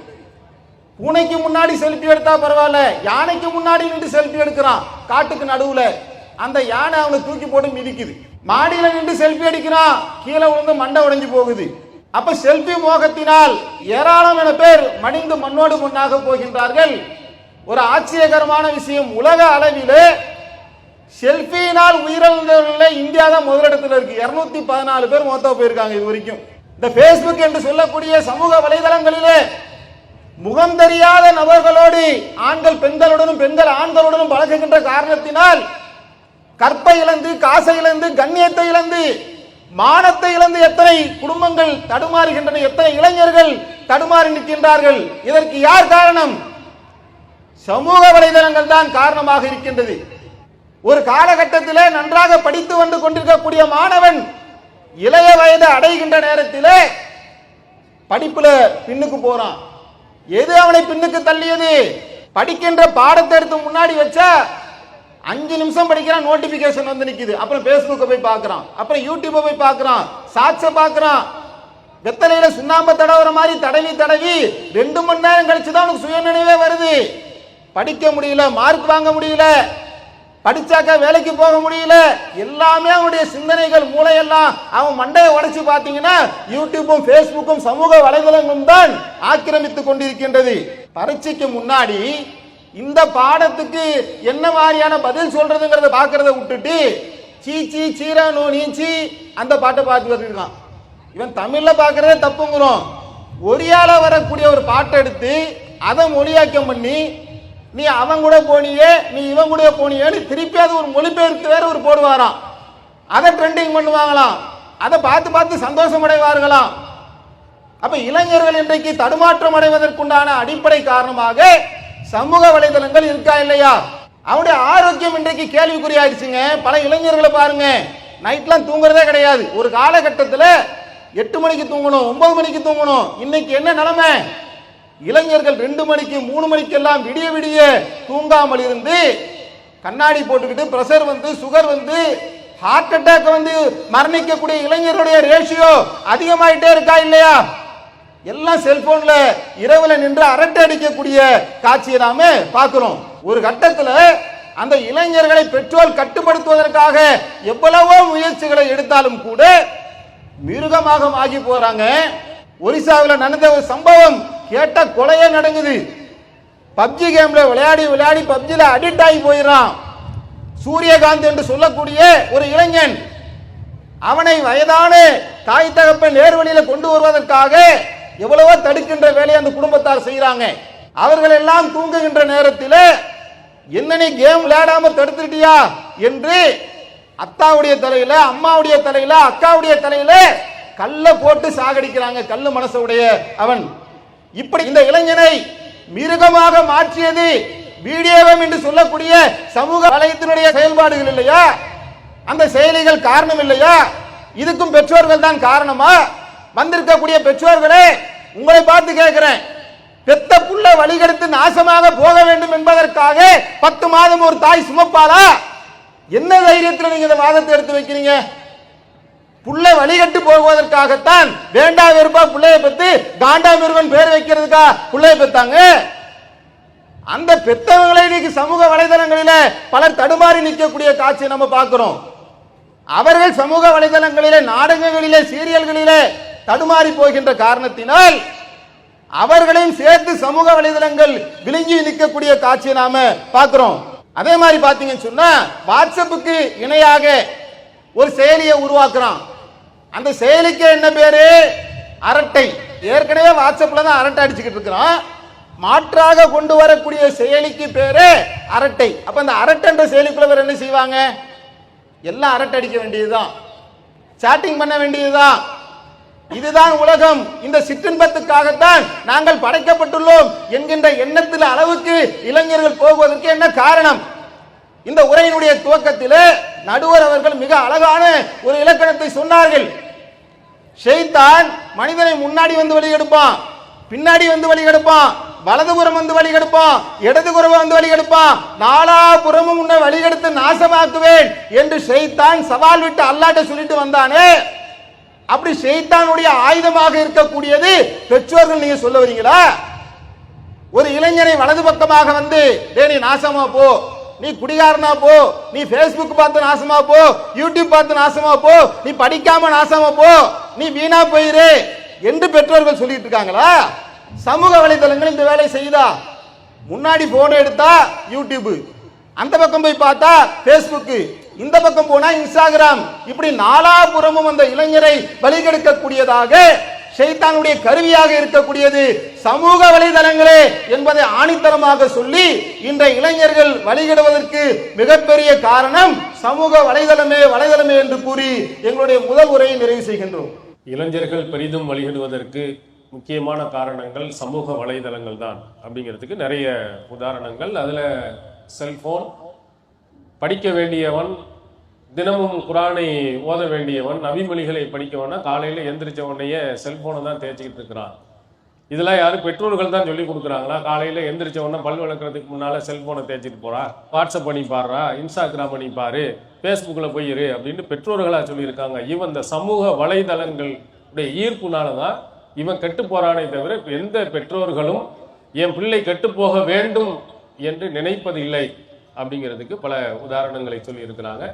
பூனைக்கு முன்னாடி செல்ஃபி எடுத்தா பரவாயில்ல, யானைக்கு முன்னாடி நின்று செல்ஃபி எடுக்கிறான். காட்டுக்கு நடுவுல அந்த யானை அவனை தூக்கி போட்டு மிதிக்குது. மாடியில நின்று செல்ஃபி அடிக்கிறான், கீழே விழுந்து மண்டை உடைஞ்சு போகுது. அப்ப செல்ஃபி மோகத்தினால் ஏராளமான பேர் மடிந்து மண்ணோடு மண்ணாக போகின்றார்கள். ஒரு ஆச்சரியகரமான விஷயம், உலக அளவிலே செல்ஃபியினால் உயிரிழந்தவர்கள் இந்தியா தான் முதலிடத்தில் இருக்கு. 214 பேர் மொத்தா போயிருக்காங்க இது வரைக்கும். இந்த பேஸ்புக் என்று சொல்லக்கூடிய சமூக வலைதளங்களிலே முகம் தெரியாத நபர்களோடு ஆண்கள் பெண்களுடனும் பெண்கள் ஆண்களுடனும் பழகுகின்ற காரணத்தினால் கற்பை இழந்து, காசை இழந்து, கண்ணியத்தை இழந்து, மானத்தை இழந்து எத்தனை குடும்பங்கள் தடுமாறுகின்றன, எத்தனை இளைஞர்கள் தடுமாறி நிற்கின்றார்கள். இதற்கு யார் காரணம்? சமூக வலைதளங்கள் தான் காரணமாக இருக்கின்றது. ஒரு காலகட்டத்திலே நன்றாக படித்து வந்து கொண்டிருக்கக்கூடிய மாணவன் இளைய வயது அடைகின்ற நேரத்திலே படிப்புல பின்னுக்கு போறான். எது அவனை பின்னுக்கு தள்ளியது? படிக்கின்ற பாடத்தை எடுத்து முன்னாடி வச்சா 5 நிமிஷம் படிக்கிறான், நோட்டிபிகேஷன் வந்து நிக்குது. அப்புறம் பேஸ்புக்கை போய் பார்க்கறான், அப்புறம் யூடியூபை போய் பார்க்கறான், ஷார்ட்ஸை பார்க்கறான். வெத்தலையில சுண்ணாம்ப தடவுற மாதிரி தடவி தடவி 2 மணி நேரம் கழிச்சு தான் அவனுக்கு சுயநினைவே வருது. படிக்க முடியல, மார்க் வாங்க முடியல, படிச்சாக்க வேலைக்கு போக முடியல. எல்லாமே அவனுடைய சிந்தனைகள், மூளையெல்லாம் அவன் மண்டையை உடைச்சு பார்த்தீங்கன்னா யூடியூப்பும் பேஸ்புக்கும் சமூக வலைதளங்களும் தான் ஆக்கிரமித்துக் கொண்டிருக்கின்றது. பரீட்சைக்கு முன்னாடி இந்த பாடத்துக்கு என்ன மாதிரியான பதில் சொல்றதுங்கிறத பார்க்கறத விட்டுட்டு சீச்சி சீரானோ நீச்சி அந்த பாட்டை பார்த்து வச்சிருக்கான். இவன் தமிழ்ல பார்க்கறதே தப்புங்கிறோம். ஒரியால வரக்கூடிய ஒரு பாட்டை எடுத்து அதை மொழியாக்கம் பண்ணி நீ அவன் கூட போனியே, நீ இவன் கூட போனியேன்னு திருப்பி அது ஒரு மொழிபெயர்த்து வேற ஒரு போடுவாராம். அதை ட்ரெண்டிங் பண்ணுவாங்களாம், அதை பார்த்து பார்த்து சந்தோஷம் அடைவார்களாம். அப்ப இளைஞர்கள் இன்றைக்கு தடுமாற்றம் அடைவதற்குண்டான அடிப்படை காரணமாக சமூக வலைதளங்கள் இருக்கா இல்லையா? அவனுடைய ஆரோக்கியம் இன்றைக்கு கேள்விக்குறியாயிருச்சுங்க. பல இளைஞர்களை பாருங்க, நைட்லாம் தூங்குறதே கிடையாது. ஒரு காலகட்டத்தில் 8 மணிக்கு தூங்கணும், 9 மணிக்கு தூங்கணும். இன்னைக்கு என்ன நிலைமை? இளைஞர்கள் 2 மணிக்கு 3 மணிக்கு எல்லாம் விடிய விடிய தூங்காமல் இருந்து கண்ணாடி போட்டுக்கிட்டு பிரஷர் வந்து, சுகர் வந்து, ஹார்ட் அட்டாக் வந்து மரணிக்கக்கூடிய இளைஞருடைய ரேஷியோ அதிகமாயிட்டே இருக்கா இல்லையா? எல்லாம் செல்போன்ல இரவுல நின்று அரட்டை அடிக்கக்கூடிய காட்சியை நாம பார்க்கிறோம். ஒரு கட்டத்துல அந்த இளைஞர்களை பெற்றோர் கட்டுப்படுத்துவதற்காக எவ்வளவோ முயற்சிகளை எடுத்தாலும் கூட மிருகமாக ஆகி போறாங்க. ஒரிசாவில் நடந்த ஒரு சம்பவம் கேட்ட கொலையே நடக்குது. பப்ஜி கேம்ல விளையாடி விளையாடி பப்ஜில அடிக்ட் ஆகி போயிடறான். சூரியகாந்த் என்று சொல்லக்கூடிய ஒரு இளைஞன், அவனை வயதான தாய் தகப்பன் நேர்வழியில கொண்டு வருவதற்காக எவ்வளவோ தடுக்கின்ற வேலையை அந்த குடும்பத்தார் செய்யறாங்க. அவர்கள் எல்லாம் தூங்குகின்ற நேரத்தில் என்ன நீ கேம் விளையாடாம தடுத்துட்டியா என்று அத்தாவுடைய தலையில, அம்மாவுடைய தலையில, அக்காவுடைய தலையில கல்ல போட்டு சாகடிக்கிறாங்க. கல்லு மனசுடைய அவன். இப்படி இந்த இளைஞனை மிருகமாக மாற்றியது வீடியோவம் என்று சொல்லக்கூடிய சமூக வலையத்தினுடைய செயல்பாடுகள் இல்லையா? அந்த செயலிகள் காரணம் இல்லையா? இதுக்கும் பெற்றோர்கள் தான் காரணமா? வந்திருக்கக்கூடிய பெற்றோர்களே, உங்களை பார்த்து கேட்கிறேன், பெத்த புள்ள வழிகெடுத்து நாசமாக போக வேண்டும் என்பதற்காக 10 மாதம் ஒரு தாய் சுமப்பாளா? என்ன தைரியத்தில் நீங்க இந்த வாதத்தை எடுத்து வைக்கிறீங்க? புள்ள வழிகட்டு போவதற்காகத்தான் வேண்டா வெறுப்பா பிள்ளைய பெற்று காண்டா மிருகன் பேர் வைக்கிறதுக்கா பிள்ளைய பெற்றாங்க. அந்த பெத்தவங்களை இன்னைக்கு சமூக வலைதளங்களில பலர் தடுமாறி நிற்கக்கூடிய காட்சியை நம்ம பார்க்கிறோம். அவர்கள் சமூக வலைதளங்களிலே, நாடகங்களிலே, சீரியல்களிலே தடுமாறி போகின்ற காரணத்தினால் அவர்களையும் சேர்த்து சமூக வலைதளங்கள் விழுங்கி நிற்கக்கூடிய காட்சியை நாம பார்க்கிறோம். அதே மாதிரி பாத்தீங்கன்னு சொன்னா வாட்ஸ்அப்புக்கு இணையாக ஒரு செயலியை உருவாக்குறான். அந்த செயலிக்கு என்ன பேரு? அரட்டை. ஏற்கனவே வாட்ஸ்அப்ல தான் அரட்டை அடிச்சுக்கிட்டு இருக்கிறோம். மாற்றாக கொண்டு வரக்கூடிய செயலிக்கு பேரு அரட்டை. அப்ப அந்த அரட்டைன்ற செயலிக்குள்ள வேற என்ன செய்வாங்க? எல்லாம் அரட்டை அடிக்க வேண்டியதுதான், சாட்டிங் பண்ண வேண்டியதுதான். இதுதான் உலகம். இந்த சிற்றின்பத்துக்காகத்தான் நாங்கள் படைக்கப்பட்டுள்ளோம் என்கின்ற எண்ணத்தில் அளவுக்கு இளைஞர்கள் போகுவதற்கு என்ன காரணம்? இந்த உரையினுடைய துவக்கத்திலே நடுவர் அவர்கள் மிக அழகான ஒரு இலக்கணத்தை சொன்னார்கள். ஷைத்தான் மனிதனை முன்னாடி வந்து வழி எடுப்பான், பின்னாடி வந்து வழி எடுப்பான், வலதுபுறம் வந்து வழி எடுப்பான், இடதுபுறம் வந்து வழி எடுப்பான், நாலாபுறமும் உன்னை வழிகெடுத்து நாசமாக்குவேன் என்று ஷைத்தான் சவால் விட்டு அல்லாஹ்ட்ட சொல்லிட்டு வந்தானே. அப்படி ஷைத்தானுடைய ஆயுதமாக இருக்கக்கூடியது பெற்றோர்கள். நீங்க சொல்ல வரீங்களா? ஒரு இளைஞனை வலது பக்கமாக வந்து நீ நாசமா போ, நீ குடிகாரனா போ, நீ Facebook பார்த்து நாசமா போ, யூடியூப் பார்த்து நாசமா போ, நீ படிக்காம நாசமா போ, நீ வீணா போயிரு என்று பெற்றோர்கள் சொல்லிட்டு இருக்காங்களா? சமூக வலைதளங்கள் இந்த வேலை செய்தா? முன்னாடி போன் எடுத்தா யூடியூப், அந்த பக்கம் போய் பார்த்தா Facebook, இந்த பக்கம் போனா இன்ஸ்டாகிராம், இப்படி நாலாபுறமும் அந்த இளைஞரை வழிகெடுக்கக்கூடியதாக ஷைத்தானுடைய கருவியாக இருக்கக்கூடியது சமூக வலைதளங்களே என்பதை ஆணித்தரமாக சொல்லி இன்றைய இளைஞர்கள் வழிகெடுவதற்கு மிகப்பெரிய காரணம் சமூக வலைதளமே என்று கூறி எங்களுடைய முதல் உரையை நிறைவு செய்கின்றோம். இளைஞர்கள் பெரிதும் வழிகெடுவதற்கு முக்கியமான காரணங்கள் சமூக வலைதளங்கள் தான் அப்படிங்கிறதுக்கு நிறைய உதாரணங்கள். அதில் செல்போன், படிக்க வேண்டியவன், தினமும் குரானை ஓத வேண்டியவன், நபிமொழிகளை படிக்கவனா காலையில் எந்திரிச்ச உடனேயே செல்போனை தான் தேய்ச்சிக்கிட்டு இருக்கிறான். இதெல்லாம் யாரும் பெற்றோர்கள் தான் சொல்லி கொடுக்குறாங்களா? காலையில் எந்திரிச்ச உடனே பல் விளக்குறதுக்கு முன்னால் செல்போனை தேய்ச்சிட்டு போறா, வாட்ஸ்அப் பண்ணி பாடுறா, இன்ஸ்டாகிராம் பண்ணி பாரு, ஃபேஸ்புக்கில் போயிரு அப்படின்னு பெற்றோர்களாக சொல்லியிருக்காங்க. இவன் இந்த சமூக வலைதளங்களுடைய ஈர்ப்புனால தான் இவன் கெட்டு போறானே தவிர எந்த பெற்றோர்களும் என் பிள்ளை கெட்டு போக வேண்டும் என்று நினைப்பதில்லை அப்படிங்கிறதுக்கு பல உதாரணங்களை சொல்லி இருக்கிறாங்க.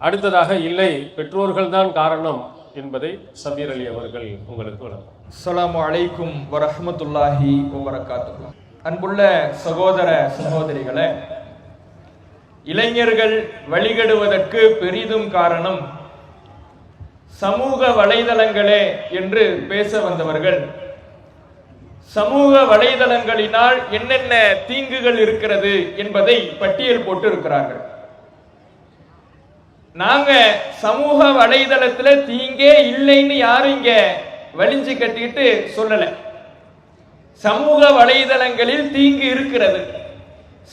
அடுத்ததாக இல்லை, பெற்றோர்கள் தான் காரணம் என்பதை சபீர் அலி அவர்கள் உங்களுக்கு வழங்கும். அஸ்ஸலாமு அலைக்கும் வரஹ்மத்துல்லாஹி வபரகாத்துஹு. அன்புள்ள சகோதர சகோதரிகளே, இளைஞர்கள் வழிகெடுவதற்கு பெரிதும் காரணம் சமூக வலைதளங்களே என்று பேச வந்தவர்கள் சமூக வலைதளங்களினால் என்னென்ன தீங்குகள் இருக்கிறது என்பதை பட்டியல் போட்டு இருக்கிறார்கள். நாங்க சமூக வலைதளத்துல தீங்கே இல்லைன்னு யாரும் இங்க வலிஞ்சு கட்டிட்டு சொல்லல. சமூக வலைதளங்களில் தீங்கு இருக்கிறது.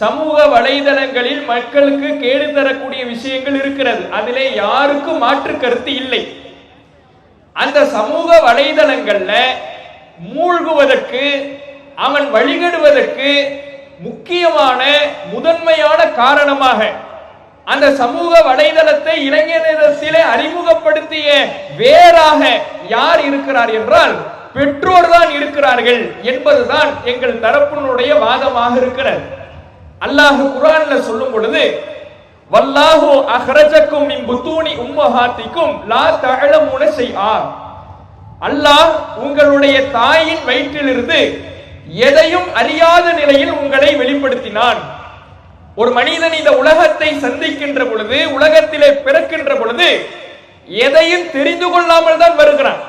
சமூக வலைதளங்களில் மக்களுக்கு கேடு தரக்கூடிய விஷயங்கள் இருக்கிறது. அதிலே யாருக்கும் மாற்று கருத்து இல்லை. அந்த சமூக வலைதளங்கள்ல மூழ்குவதற்கு, அவன் வழிகெடுவதற்கு முக்கியமான முதன்மையான காரணமாக அந்த சமூக வலைதளத்தை இளைஞரிடத்திலே அறிமுகப்படுத்திய வேறாக யார் இருக்கிறார் என்றால் பெற்றோர் தான் இருக்கிறார்கள் என்பதுதான் எங்கள் தரப்பினுடைய வாதமாக இருக்கிறது. அல்லாஹ் குர்ஆன்ல சொல்லும் பொழுது, வல்லாஹு அஹ்ரஜக்கும் மின் புத்தூனி உம்மஹாத்திக்கும் லா தஅலமுன ஷைஆ, அல்லாஹ் உங்களுடைய தாயின் வயிற்றிலிருந்து எதையும் அறியாத நிலையில் உங்களை வெளிப்படுத்தினான். ஒரு மனிதன் இந்த உலகத்தை சந்திக்கின்ற பொழுது, உலகத்திலே பிறக்கின்ற பொழுது எதையும் தெரிந்து கொள்ளாமல் தான் வருகிறான்.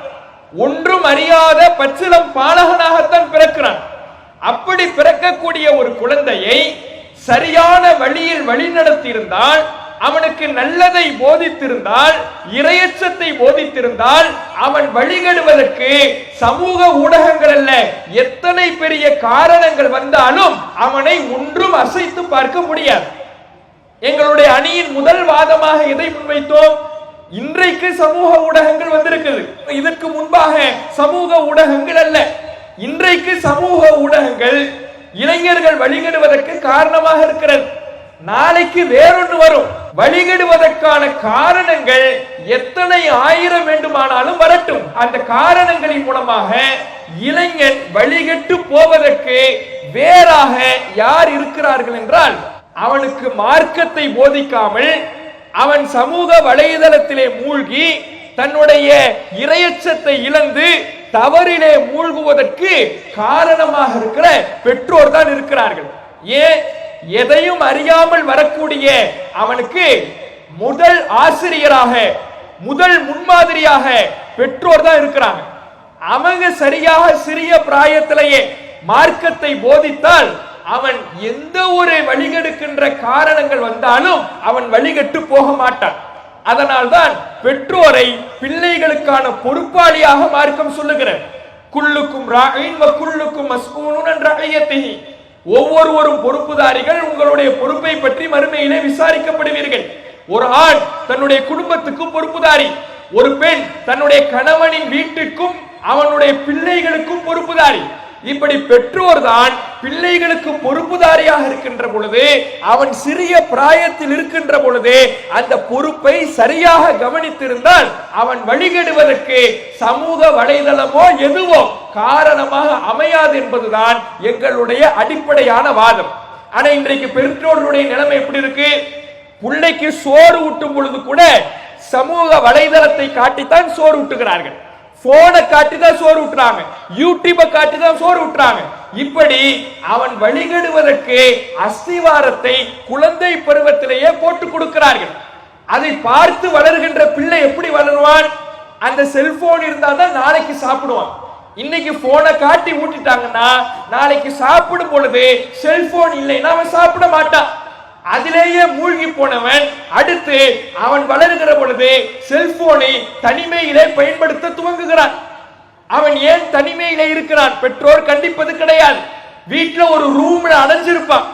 ஒன்றும் அறியாத பச்சிளம் பாலகனாகத்தான் பிறக்கிறான். அப்படி பிறக்கக்கூடிய ஒரு குழந்தையை சரியான வழியில் வழிநடத்தி இருந்தால், அவனுக்கு நல்லதை போதித்திருந்தால், இறையச்சத்தை போதித்திருந்தால், அவன் வழிகெடுவதற்கு சமூக ஊடகங்கள் அல்ல, எத்தனை பெரிய காரணங்கள் வந்தாலும் அவனை ஒன்றும் அசைத்து பார்க்க முடியாது. எங்களுடைய அணியின் முதல் வாதமாக எதை முன்வைத்தோம்? இன்றைக்கு சமூக ஊடகங்கள் வந்திருக்குது. இதற்கு முன்பாக சமூக ஊடகங்கள் அல்ல. இன்றைக்கு சமூக ஊடகங்கள் இளைஞர்கள் வழிகெடுவதற்கு காரணமாக இருக்கிறது. நாளைக்கு வேறொன்று வரும். வழிகெடுவதற்கான காரணங்கள் எத்தனை ஆயிரம் வேண்டுமானாலும் வரட்டும். அந்த காரணங்களின் மூலமாக இளைஞன் வழிகெட்டு போவதற்கு வேறாக யார் இருக்கிறார்கள் என்றால், அவனுக்கு மார்க்கத்தை போதிக்காமல் அவன் சமூக வலைதளத்திலே மூழ்கி தன்னுடைய இறையச்சத்தை இழந்து தவறிலே மூழ்குவதற்கு காரணமாக இருக்கிற பெற்றோர் தான் இருக்கிறார்கள். ஏன்? எதையும் அறியாமல் வரக்கூடிய அவனுக்கு முதல் ஆசிரியராக, முதல் முன்மாதிரியாக பெற்றோர் தான் இருக்கிறாங்க. அவங்க சரியாக சிறிய பிராயத்திலேயே மார்க்கத்தை போதித்தால் அவன் எந்த ஒரு வழிகெடுக்கின்ற காரணங்கள் வந்தாலும் அவன் வழிகட்டு போக மாட்டான். அதனால்தான் பெற்றோரை பிள்ளைகளுக்கான பொறுப்பாளியாக மார்க்கம் சொல்லுகிறார். குல்லுக்கும் ராயின் வ குல்லுக்கும் மஸ்ஊலுன் அன் ரஅய்யத்திஹி. ஒவ்வொருவரும் பொறுப்புதாரிகள், உங்களுடைய பொறுப்பை பற்றி மறுமையிலே விசாரிக்கப்படுவீர்கள். ஒரு ஆண் தன்னுடைய குடும்பத்துக்கும் பொறுப்புதாரி, ஒரு பெண் தன்னுடைய கணவனின் வீட்டுக்கும் அவனுடைய பிள்ளைகளுக்கும் பொறுப்புதாரி. இப்படி பெற்றோர் தான் பிள்ளைகளுக்கு பொறுப்புதாரியாக இருக்கின்ற பொழுது, அவன் சிறிய பிராயத்தில் இருக்கின்ற பொழுது அந்த பொறுப்பை சரியாக கவனித்திருந்தால் அவன் வழிகெடுவதற்கு சமூக வலைதளமோ எதுவோ காரணமாக அமையாது என்பதுதான் எங்களுடைய அடிப்படையான வாதம். ஆனா இன்றைக்கு பெற்றோர்களுடைய நிலைமை எப்படி இருக்கு? பிள்ளைக்கு சோறு ஊட்டும் பொழுது கூட சமூக வலைதளத்தை காட்டித்தான் சோறு ஊட்டுகிறார்கள், போனை காட்டி தான் சோறு ஊட்டுறாங்க, யூடியூபை காட்டி தான் சோறு ஊட்டுறாங்க. இப்படி அவன் வழிகெடுவதற்கு அஸ்திவாரத்தை குழந்தை பருவத்திலேயே போட்டு கொடுக்கிறார்கள். அதை பார்த்து வளர்கின்ற பிள்ளை எப்படி வளருவான்? அந்த செல்போன் இருந்தா தான் நாளைக்கு சாப்பிடுவான். இன்னைக்கு போனை காட்டி ஊட்டிட்டாங்கன்னா நாளைக்கு சாப்பிடும் பொழுது செல்போன் இல்லைன்னா அவன் சாப்பிட மாட்டான். அதிலேயே மூழ்கி போனவன் அடுத்து அவன் வளருகிற பொழுது செல்போனை தனிமையிலே பயன்படுத்த துவங்குகிறான். அவன் ஏன் தனிமையிலே இருக்கிறான்? பெற்றோர் கண்டிப்பது கிடையாது. வீட்டுல ஒரு ரூம்ல அடைஞ்சிருப்பான்,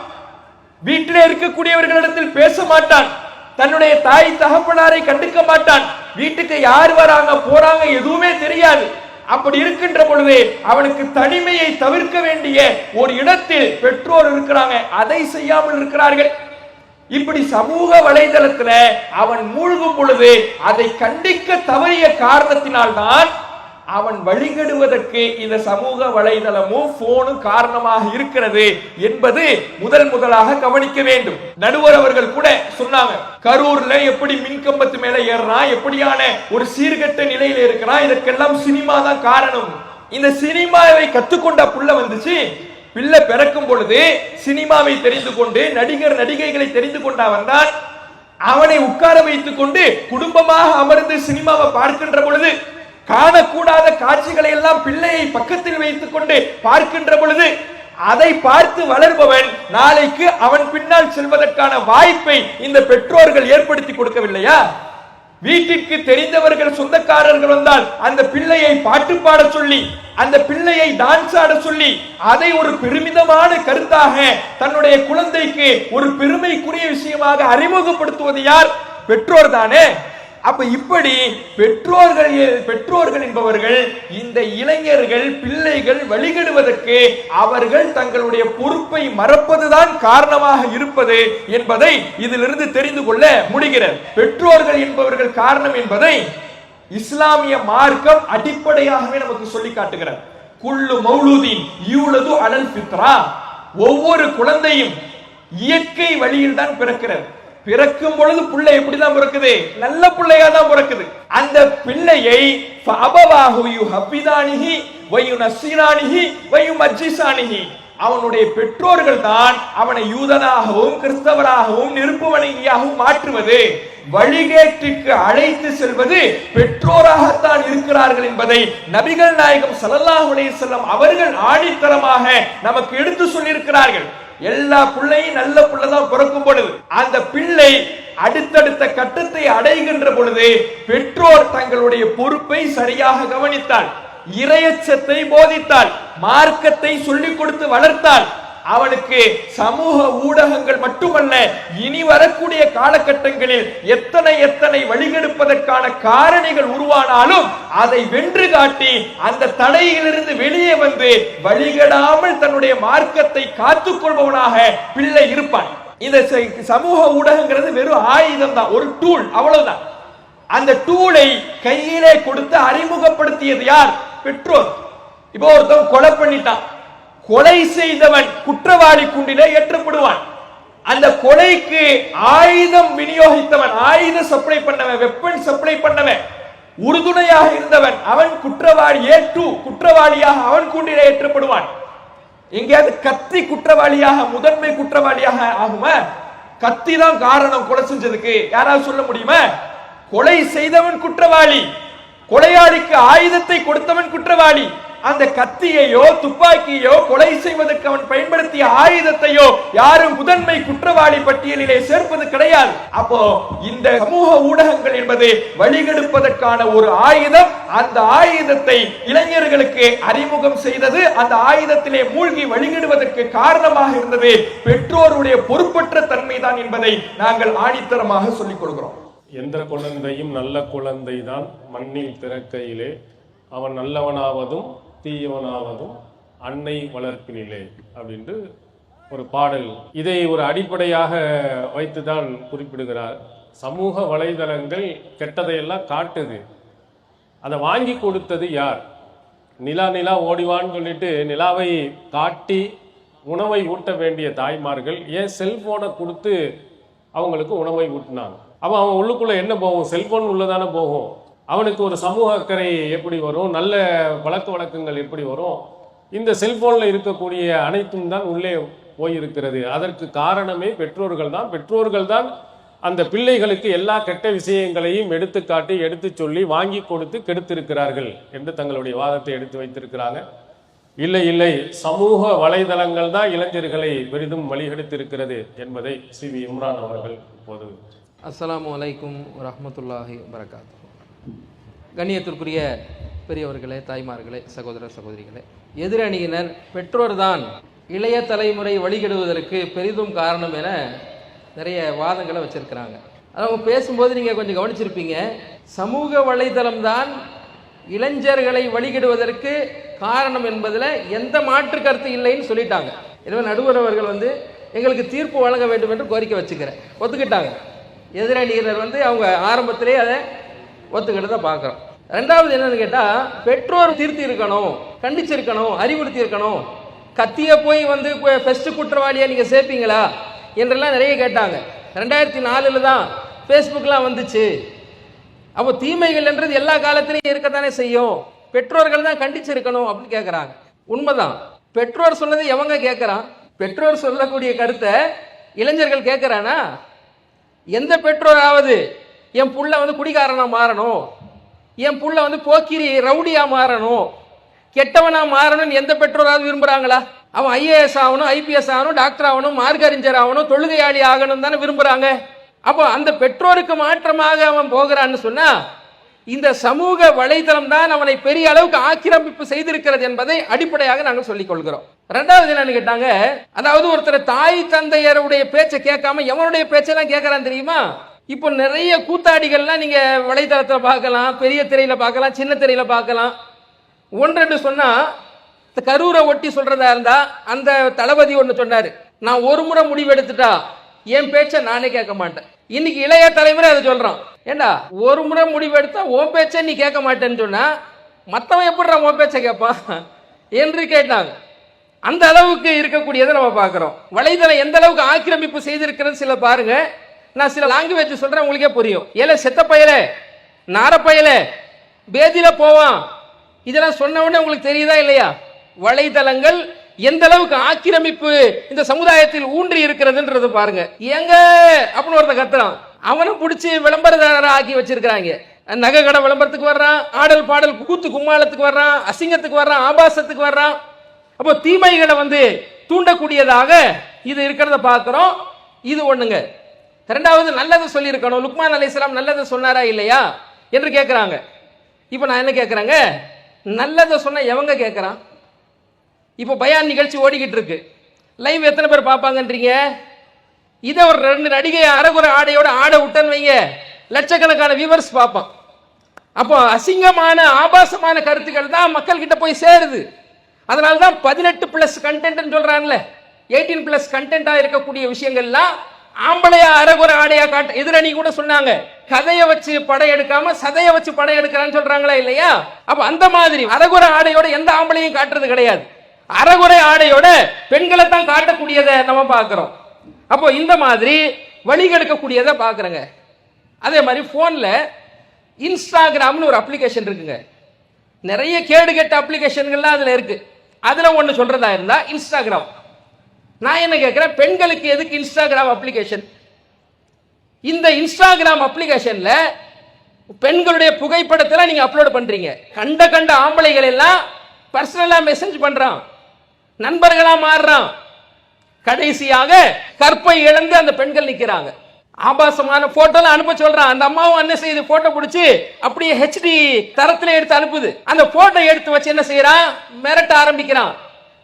வீட்டில இருக்கக்கூடியவர்களிடத்தில் பேச மாட்டான், தன்னுடைய தாய் தகப்பனாரை கண்டுக்க மாட்டான், வீட்டுக்கு யார் வராங்க போறாங்க எதுவுமே தெரியாது. அப்படி இருக்கின்ற பொழுது அவனுக்கு தனிமையை தவிர்க்க வேண்டிய ஒரு இடத்தில் பெற்றோர் இருக்கிறாங்க, அதை செய்யாமல் இருக்கிறார்கள். இப்படி சமூக வலைதளத்துல அவன் மூழ்கும் பொழுது அதை கண்டிக்க தவறிய காரணத்தினால்தான் அவன் வழிகெடுவதற்கு இந்த சமூக வலைதளமும் போனும் காரணமாக இருக்கிறது என்பது முதலாக கவனிக்க வேண்டும். நடுவர் அவர்கள் கூட சொன்னாங்க, கரூர்ல எப்படி மின்கம்பத்து மேல ஏறான், எப்படியான ஒரு சீர்கெட்ட நிலையில இருக்கிறான், இதற்கெல்லாம் சினிமா தான் காரணம். இந்த சினிமாவை கத்துக்கொண்ட புள்ள வந்துச்சு, பிள்ளை பிறக்கும் பொழுது சினிமாவை தெரிந்து கொண்டு நடிகர் நடிகைகளை தெரிந்து கொண்டவன் தான். அவனை உட்கார வைத்துக் கொண்டு குடும்பமாக அமர்ந்து சினிமாவை பார்க்கின்ற பொழுது காணக்கூடாத காட்சிகளை எல்லாம் பிள்ளையை பக்கத்தில் வைத்துக் கொண்டு பார்க்கின்ற பொழுது அதை பார்த்து வளர்பவன் நாளைக்கு அவன் பின்னால் செல்வதற்கான வாய்ப்பை இந்த பெற்றோர்கள் ஏற்படுத்தி கொடுக்கவில்லையா? வீட்டிற்கு தெரிந்தவர்கள் சொந்தக்காரர்கள் வந்தால் அந்த பிள்ளையை பாட்டு பாட சொல்லி, அந்த பிள்ளையை டான்ஸ் ஆட சொல்லி, அதை ஒரு பெருமிதமான கருத்தாக தன்னுடைய குழந்தைக்கு ஒரு பெருமைக்குரிய விஷயமாக அறிமுகப்படுத்துவது யார்? பெற்றோர் தானே. அப்ப இப்படி பெற்றோர்கள் என்பவர்கள் இந்த இளைஞர்கள் பிள்ளைகள் வழிகெடுவதற்கு அவர்கள் தங்களுடைய பொறுப்பை மறப்பதுதான் காரணமாக இருப்பது என்பதை இதிலிருந்து தெரிந்து கொள்ள முடிகிறது. பெற்றோர்கள் என்பவர்கள் காரணம் என்பதை இஸ்லாமிய மார்க்கம் அடிப்படையாகவே நமக்கு சொல்லி காட்டுகிறது. குல்லு மௌலூதின் யூலது அலல் ஃபித்ரா, ஒவ்வொரு குழந்தையும் இயற்கை வழியில் தான் பிறக்கிறது. பிறக்கும் பொழுது பிள்ளை எப்படிதான் பிறக்குது? நல்ல பிள்ளையா தான் பிறக்குது. அந்த பிள்ளையை அவனுடைய பெற்றோர்கள் தான் அவனை யூதனாகவும் கிறிஸ்தவராகவும் நெருப்பு வணங்கியாகவும் மாற்றுவது, வழிகேட்டுக்கு அழைத்து செல்வது பெற்றோராகத்தான் இருக்கிறார்கள் என்பதை நபிகள் நாயகம் ஸல்லல்லாஹு அலைஹி வஸல்லம் அவர்கள் ஆணித்தரமாக நமக்கு எடுத்து சொல்லியிருக்கிறார்கள். எல்லா பிள்ளையும் நல்ல பிள்ளைதான் பிறக்கும் பொழுது அந்த பிள்ளை அடுத்தடுத்த கட்டத்தை அடைகின்ற பொழுது பெற்றோர் தங்களுடைய பொறுப்பை சரியாக கவனித்தால், இறையச்சத்தை போதித்தால், மார்க்கத்தை சொல்லிக் கொடுத்து வளர்த்தால், அவனுக்கு சமூக ஊடகங்கள் மட்டுமல்ல இனி வரக்கூடிய காலகட்டங்களில் எத்தனை வழிகெடுப்பதற்கான காரணிகள் உருவானாலும் அதை வென்று காட்டி அந்த தடையிலிருந்து வெளியே வந்து வழிகெடாமல் தன்னுடைய மார்க்கத்தை காத்துக் கொள்பவனாக பிள்ளை இருப்பான். இந்த சமூக ஊடகங்கிறது வெறும் ஆயுதம் தான், ஒரு டூல், அவ்வளவுதான். அந்த டூலை கையிலே கொடுத்து அறிமுகப்படுத்தியது யார்? பெற்றோர். இப்போ ஒருத்தன் கொலை பண்ணிட்டான், கொலை செய்தவன் குற்றவாளி குண்டிலே ஏற்றப்படுவான். அந்த கொலைக்கு ஆயுதம் விநியோகித்தவன், ஆயுத சப்ளை பண்ணவன், வெப்பன் சப்ளை பண்ணவன், உறுதுணையாக இருந்தவன், அவன் குற்றவாளி A2 குற்றவாளியாக அவன் கூண்டிலே ஏற்றப்படுவான். எங்கேயாவது கத்தி குற்றவாளியாக முதன்மை குற்றவாளியாக ஆகுமா? கத்தி தான் காரணம் கொலை செஞ்சதுக்கு யாராவது சொல்ல முடியுமா? கொலை செய்தவன் குற்றவாளி, கொலையாளிக்கு ஆயுதத்தை கொடுத்தவன் குற்றவாளி. அந்த கத்தியையோ துப்பாக்கியோ கொலை செய்வதற்கு அவன் பயன்படுத்திய ஆயுதத்தையோ யாரும் முதன்மை குற்றவாளி பட்டியலிலே சேர்ப்பது கிடையாது. அப்போ இந்த சமூக ஊடகங்கள் என்பது வழிகெடுப்பதற்கான ஒரு ஆயுதம். அந்த ஆயுதத்தை இளைஞர்களுக்கு அறிமுகம் செய்தது, அந்த ஆயுதத்திலே மூழ்கி வழிகெடுவதற்கு காரணமாக இருந்தது பெற்றோருடைய பொறுப்பற்ற தன்மைதான் என்பதை நாங்கள் ஆணித்தரமாக சொல்லிக் கொள்கிறோம். எந்த குழந்தையும் நல்ல குழந்தை தான் மண்ணில் பிறக்கையிலே, அவன் நல்லவனாவதும் தீயவனாவதும் அன்னை வளர்ப்பினிலே அப்படின்ட்டு ஒரு பாடல். இதை ஒரு அடிப்படையாக வைத்துதான் குறிப்பிடுகிறார். சமூக வலைதளங்கள் கெட்டதையெல்லாம் காட்டுது. அதை வாங்கி கொடுத்தது யார்? நிலா ஓடிவான்னு சொல்லிட்டு நிலாவை காட்டி உணவை ஊட்ட வேண்டிய தாய்மார்கள் ஏன் செல்போனை கொடுத்து அவங்களுக்கு உணவை ஊட்டினாங்க? அவன் உள்ளுக்குள்ள என்ன போகும்? செல்போன் உள்ளதானே போகும். அவனுக்கு ஒரு சமூக அக்கறை எப்படி வரும்? நல்ல பழக்க வழக்கங்கள் எப்படி வரும்? இந்த செல்போனில் இருக்கக்கூடிய அனைத்தும் தான் உள்ளே போயிருக்கிறது. அதற்கு காரணமே பெற்றோர்கள் தான். பெற்றோர்கள் தான் அந்த பிள்ளைகளுக்கு எல்லா கெட்ட விஷயங்களையும் எடுத்துக்காட்டி எடுத்து சொல்லி வாங்கி கொடுத்து கெடுத்திருக்கிறார்கள் என்று தங்களுடைய வாதத்தை எடுத்து வைத்திருக்கிறாங்க. இல்லை, சமூக வலைதளங்கள் தான் இளைஞர்களை பெரிதும் வழிகெடுத்திருக்கிறது என்பதை சி.வி. இம்ரான் அவர்கள் இப்போது. அஸ்ஸலாமு அலைக்கும் வரஹ்மத்துல்லாஹி வபரகாத்துஹு. கண்ணியத்திற்குரிய பெரியவர்களே, தாய்மார்களே, சகோதர சகோதரிகளே, எதிரணியினர் பெற்றோர் தான் இளைய தலைமுறை வழிகெடுவதற்கு பெரிதும் காரணம் என நிறைய வாதங்களை வச்சிருக்கிறாங்க. அவங்க பேசும்போது நீங்கள் கொஞ்சம் கவனிச்சிருப்பீங்க, சமூக வலைதளம் தான் இளைஞர்களை வழிகெடுவதற்கு காரணம் என்பதில் எந்த மாற்று கருத்து இல்லைன்னு சொல்லிட்டாங்க. எனவே நடுவர் அவர்கள் எங்களுக்கு தீர்ப்பு வழங்க வேண்டும் என்று கோரிக்கை வச்சுக்கிறேன். ஒத்துக்கிட்டாங்க. எதிரணியினர் அவங்க ஆரம்பத்திலே அதை ஒத்துக்கிட்டு தான் பார்க்குறோம். ரெண்டாவது என்னன்னு கேட்டால், பெற்றோர் திருத்தி இருக்கணும், கண்டிச்சிருக்கணும், அறிவுறுத்தி இருக்கணும். கத்தியை போய் ஃபெஸ்ட் குற்றவாளியாக நீங்கள் சேர்ப்பீங்களா என்றெல்லாம் நிறைய கேட்டாங்க. 2004 தான் ஃபேஸ்புக்லாம் வந்துச்சு. அப்போ தீமைகள் என்றது எல்லா காலத்திலையும் இருக்கத்தானே செய்யும். பெற்றோர்கள் தான் கண்டிச்சிருக்கணும் அப்படின்னு கேட்குறாங்க. உண்மைதான். பெற்றோர் சொன்னதை எவங்க கேட்குறான்? பெற்றோர் சொல்லக்கூடிய கருத்தை இளைஞர்கள் கேட்குறானா? எந்த பெற்றோராவது என் புள்ள குடிகாரனா மாறணும், என் புள்ள போக்கிரி ரவுடியா மாறணும், கெட்டவனா மாறணும் எந்த பெற்றோராவது விரும்புறாங்களா? அவன் IAS ஆகணும், IPS ஆகணும், டாக்டர் ஆகணும், மார்க்கறிஞர் ஆகணும், தொழுகையாளி ஆகணும் தானே விரும்புறாங்க. அப்போ அந்த பெற்றோருக்கு மாற்றமாக அவன் போகிறான்னு சொன்னா, இந்த சமூக வலைதளம் தான் அவனை பெரிய அளவுக்கு ஆக்கிரமிப்பு செய்திருக்கிறது என்பதை அடிப்படையாக நாங்கள் சொல்லிக் கொள்கிறோம். ரெண்டாவது என்னன்னு கேட்டாங்க, அதாவது ஒருத்தர் தாய் தந்தையருடைய பேச்சை கேட்காம எவனுடைய பேச்செல்லாம் கேட்கறான் தெரியுமா? இப்போ நிறைய கூத்தாடிகள்லாம் நீங்க வலைதளத்தில் பார்க்கலாம், பெரிய திரையில பார்க்கலாம், சின்ன திரையில பார்க்கலாம். ஒன்று சொன்னா கரூரை ஒட்டி சொல்றதா இருந்தா, அந்த தளபதி ஒன்று சொன்னாரு, நான் ஒரு முறை முடிவு எடுத்துட்டா என் பேச்சை நானே கேட்க மாட்டேன். இன்னைக்கு இளைய தலைமுறை அதை சொல்றான். ஏண்டா ஒரு முறை முடிவு எடுத்தா உன் பேச்சை நீ கேட்க மாட்டேன்னு சொன்னா மற்றவன் எப்படி உன் பேச்சை கேட்பான் என்று கேட்டாங்க. அந்த அளவுக்கு இருக்கக்கூடியதை நம்ம பார்க்கிறோம். வலைதளம் எந்த அளவுக்கு ஆக்கிரமிப்பு செய்திருக்கிறது சில பாருங்க. நான் சில லாங்குவேஜ் சொல்றேன், உங்களுக்கே புரியும். ஏல செத்த பயல, நார பயல, பேதியில போவான், இதெல்லாம் சொன்ன உடனே உங்களுக்கு தெரியுதா இல்லையா? வலைதளங்கள் எந்த அளவுக்கு ஆக்கிரமிப்பு இந்த சமுதாயத்தில் ஊன்றி இருக்கிறதுன்றது பாருங்க. எங்க அப்படின்னு ஒருத்த கத்துறான், அவனை பிடிச்சி விளம்பரதாரராக ஆக்கி வச்சிருக்கிறாங்க. நகை கடை விளம்பரத்துக்கு வர்றான், ஆடல் பாடல் கூத்து கும்மாளத்துக்கு வர்றான், அசிங்கத்துக்கு வர்றான், ஆபாசத்துக்கு வர்றான். அப்போ தீமைகளை தூண்டக்கூடியதாக இது இருக்கிறத பார்க்கிறோம். இது ஒண்ணுங்க. ரெண்டாவது, நல்லதை சொல்லியிருக்கணும். லுக்மான் அலைஹிஸ்ஸலாம் நல்லதை சொன்னாரா இல்லையா என்று கேட்கிறாங்க. இப்போ நான் என்ன கேட்கிறேங்க, நல்லதை சொன்ன எவங்க கேட்கறான்? இப்போ பயான் நிகழ்ச்சி ஓடிக்கிட்டு இருக்கு, லைவ் எத்தனை பேர் பார்ப்பாங்கன்றீங்க? இதை ஒரு 2 நடிகை அரைகுறை ஆடையோட ஆட விட்டன்னு வைங்க, லட்சக்கணக்கான வியூவர்ஸ் பார்ப்பான். அப்போ அசிங்கமான ஆபாசமான கருத்துக்கள் தான் மக்கள் கிட்ட போய் சேருது. அதனால தான் 18+ கண்டென்ட் சொல்றான்ல, 18+ கண்டென்ட்டா இருக்கக்கூடிய விஷயங்கள்லாம் ஆம்பளையா அரைகுறை ஆடையா காட்ட. எதிரணி கூட சொன்னாங்க, கதையை வச்சு படம் எடுக்காம சதையை வச்சு படம் எடுக்கிறான்னு சொல்றாங்களா இல்லையா? அப்ப அந்த மாதிரி அரைகுறை ஆடையோட எந்த ஆம்பளையும் காட்டுறது கிடையாது. அரைகுறை ஆடையோட பெண்களை தான் காட்டக்கூடியதை நம்ம பார்க்கிறோம். அப்போ இந்த மாதிரி வழிகெடுக்கக்கூடியதை பார்க்குறேங்க. அதே மாதிரி ஃபோனில் இன்ஸ்டாகிராம்னு ஒரு அப்ளிகேஷன் இருக்குங்க. நிறைய கேடு கெட்ட அப்ளிகேஷன்கள்லாம் அதில் இருக்கு. அதில் ஒன்று சொல்றதா இருந்தா இன்ஸ்டாகிராம். நான் என்ன கேட்குறேன், பெண்களுக்கு எதுக்கு இன்ஸ்டாகிராம் அப்ளிகேஷன்? இந்த இன்ஸ்டாகிராம் அப்ளிகேஷன்ல பெண்களுடைய புகைப்படத்தை நீங்க அப்லோட் பண்றீங்க. கண்ட கண்ட ஆம்பளைகள் எல்லாம் பர்சனலா மெசேஜ் பண்றான், நண்பர்களா மாறுறான். கடைசியாக கற்பை இழந்து அந்த பெண்கள் நிக்கிறாங்க. ஆபாசமான போட்டோ அனுப்ப சொல்றான். அந்த அம்மாவும் என்ன செய்யுது, போட்டோ பிடிச்சு அப்படியே ஹெச்டி தரத்துல எடுத்து அனுப்புது. அந்த போட்டோ எடுத்து வச்சு என்ன செய்யறான், மிரட்ட ஆரம்பிக்கிறான்.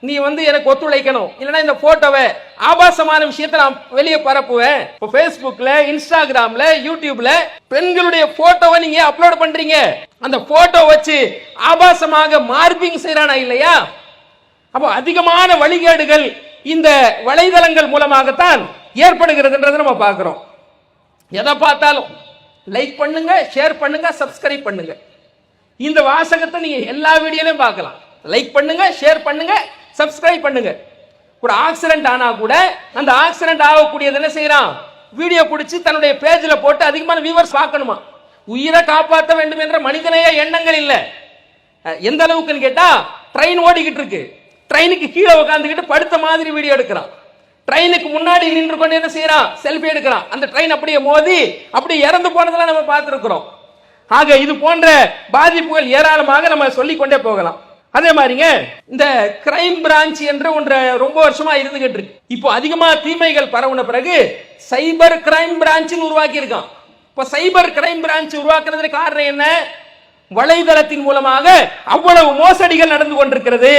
நீ எனக்கு ஒத்துழைக்கணும், இல்லைன்னா இந்த போட்டோவை ஆபாசமான விஷயத்தை நான் வெளியே பரப்புவேன். இப்போ ஃபேஸ்புக்ல, இன்ஸ்டாகிராம்ல, யூடியூப்ல பெண்களுடைய போட்டோவை நீங்க அப்லோட் பண்றீங்க. அந்த போட்டோ வச்சு ஆபாசமாக மார்பிங் செய்யறானா இல்லையா? அப்போ அதிகமான வழிகேடுகள் இந்த வலைதளங்கள் மூலமாகத்தான் ஏற்படுகிறதுன்றதை நம்ம பார்க்கிறோம். எதை பார்த்தாலும் லைக் பண்ணுங்க, ஷேர் பண்ணுங்க, சப்ஸ்கிரைப் பண்ணுங்க. இந்த வாசகத்தை நீங்க எல்லா வீடியோலையும் பார்க்கலாம். லைக் பண்ணுங்க, ஷேர் பண்ணுங்க, சப்ஸ்கிரைப் பண்ணுங்க. ஒரு ஆக்சிடென்ட் ஆனா கூட அந்த ஆக்சிடென்ட் ஆகக்கூடியது என்ன செய்யறான், வீடியோ பிடிச்சி தன்னுடைய பேஜில் போட்டு அதிகமான வியூவர்ஸ் பார்க்கணுமா. உயிரை காப்பாற்ற வேண்டும் என்ற மனிதனைய எண்ணங்கள் இல்லை. எந்த அளவுக்குன்னு கேட்டா, ட்ரெயின் ஓடிக்கிட்டு இருக்கு, ட்ரெயினுக்கு கீழே உட்காந்துக்கிட்டு படுத்த மாதிரி வீடியோ எடுக்கிறான். ட்ரெயினுக்கு முன்னாடி நின்று கொண்டு என்ன செய்யறான், செல்ஃபி எடுக்கிறான். அந்த ட்ரெயின் அப்படியே மோதி அப்படியே இறந்து போனதெல்லாம் நம்ம பார்த்திருக்கிறோம். ஆக இது போன்ற பாதிப்புகள் ஏராளமாக நம்ம சொல்லிக் கொண்டே போகலாம். அதே மாதிரிங்க, இந்த கிரைம் பிரான்ச் என்ற ஒன்று ரொம்ப வருஷமா இருந்துகிட்டு இருக்கு. இப்போ அதிகமா தீமைகள் பரவுன பிறகு சைபர் கிரைம் பிரான்ச் உருவாக்கி இருக்கான். இப்ப சைபர் கிரைம் பிரான்ச் உருவாக்குறதுக்கு காரணம் என்ன, வலைதளத்தின் மூலமாக அவ்வளவு மோசடிகள் நடந்து கொண்டிருக்கிறது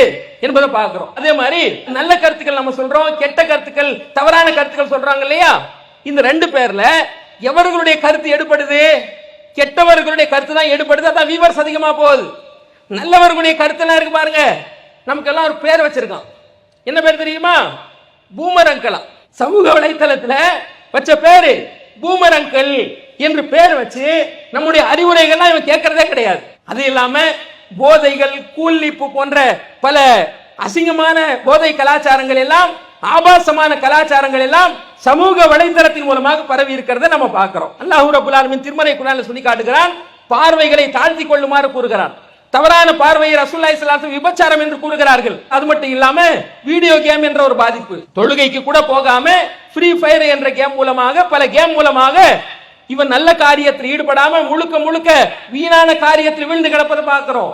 என்பதை பார்க்கிறோம். அதே மாதிரி நல்ல கருத்துக்கள் நம்ம சொல்றோம், கெட்ட கருத்துக்கள், தவறான கருத்துக்கள் சொல்றாங்க இல்லையா? இந்த ரெண்டு பேர்ல எவர்களுடைய கருத்து எடுபடுது, கெட்டவர்களுடைய கருத்து தான் எடுபடுது. அதான் வியூவர்ஸ் அதிகமா போகுது. நல்லவர்களுடைய கருத்தெல்லாம் இருக்கு பாருங்க. நமக்கு எல்லாம் ஒரு பேர் வச்சிருக்கான். என்ன பேர் தெரியுமா? Boomer uncle. சமூக வலைத்தளத்துல வச்ச பேரு பூமர் அங்கிள் என்று பேர் வச்சு நம்முடைய அறிவுரைகள்லாம் இவன் கேட்கறதே கிடையாது. அது இல்லாம போதைகள், கூலிப்பு போன்ற பல அசிங்கமான போதை கலாச்சாரங்கள் எல்லாம், ஆபாசமான கலாச்சாரங்கள் எல்லாம் சமூக வலைதளத்தின் மூலமாக பரவி இருக்கிறத நம்ம பார்க்கிறோம். அல்லாஹ் ரப்பல் ஆலமீன் திருமறை குர்ஆனில் சொல்லி காட்டுகிறான், பார்வைகளை தாழ்த்தி கொள்ளுமாறு கூறுகிறான். தவறான பார்வையை ரசூலுல்லாஹி ஸல்லல்லாஹு அலைஹி வஸல்லம் விபச்சாரம் என்று கூறுகிறார்கள். அது மட்டும் இல்லாம வீடியோ கேம் என்ற ஒரு பாதிப்பு, தொழுகைக்கு கூட போகாம ஃப்ரீ ஃபயர் என்ற கேம் மூலமாக, பல கேம் மூலமாக இவன் நல்ல காரியத்தில் ஈடுபடாம முழுக்க முழுக்க வீணான காரியத்தில் விழுந்து கிடப்பதை பார்க்கிறோம்.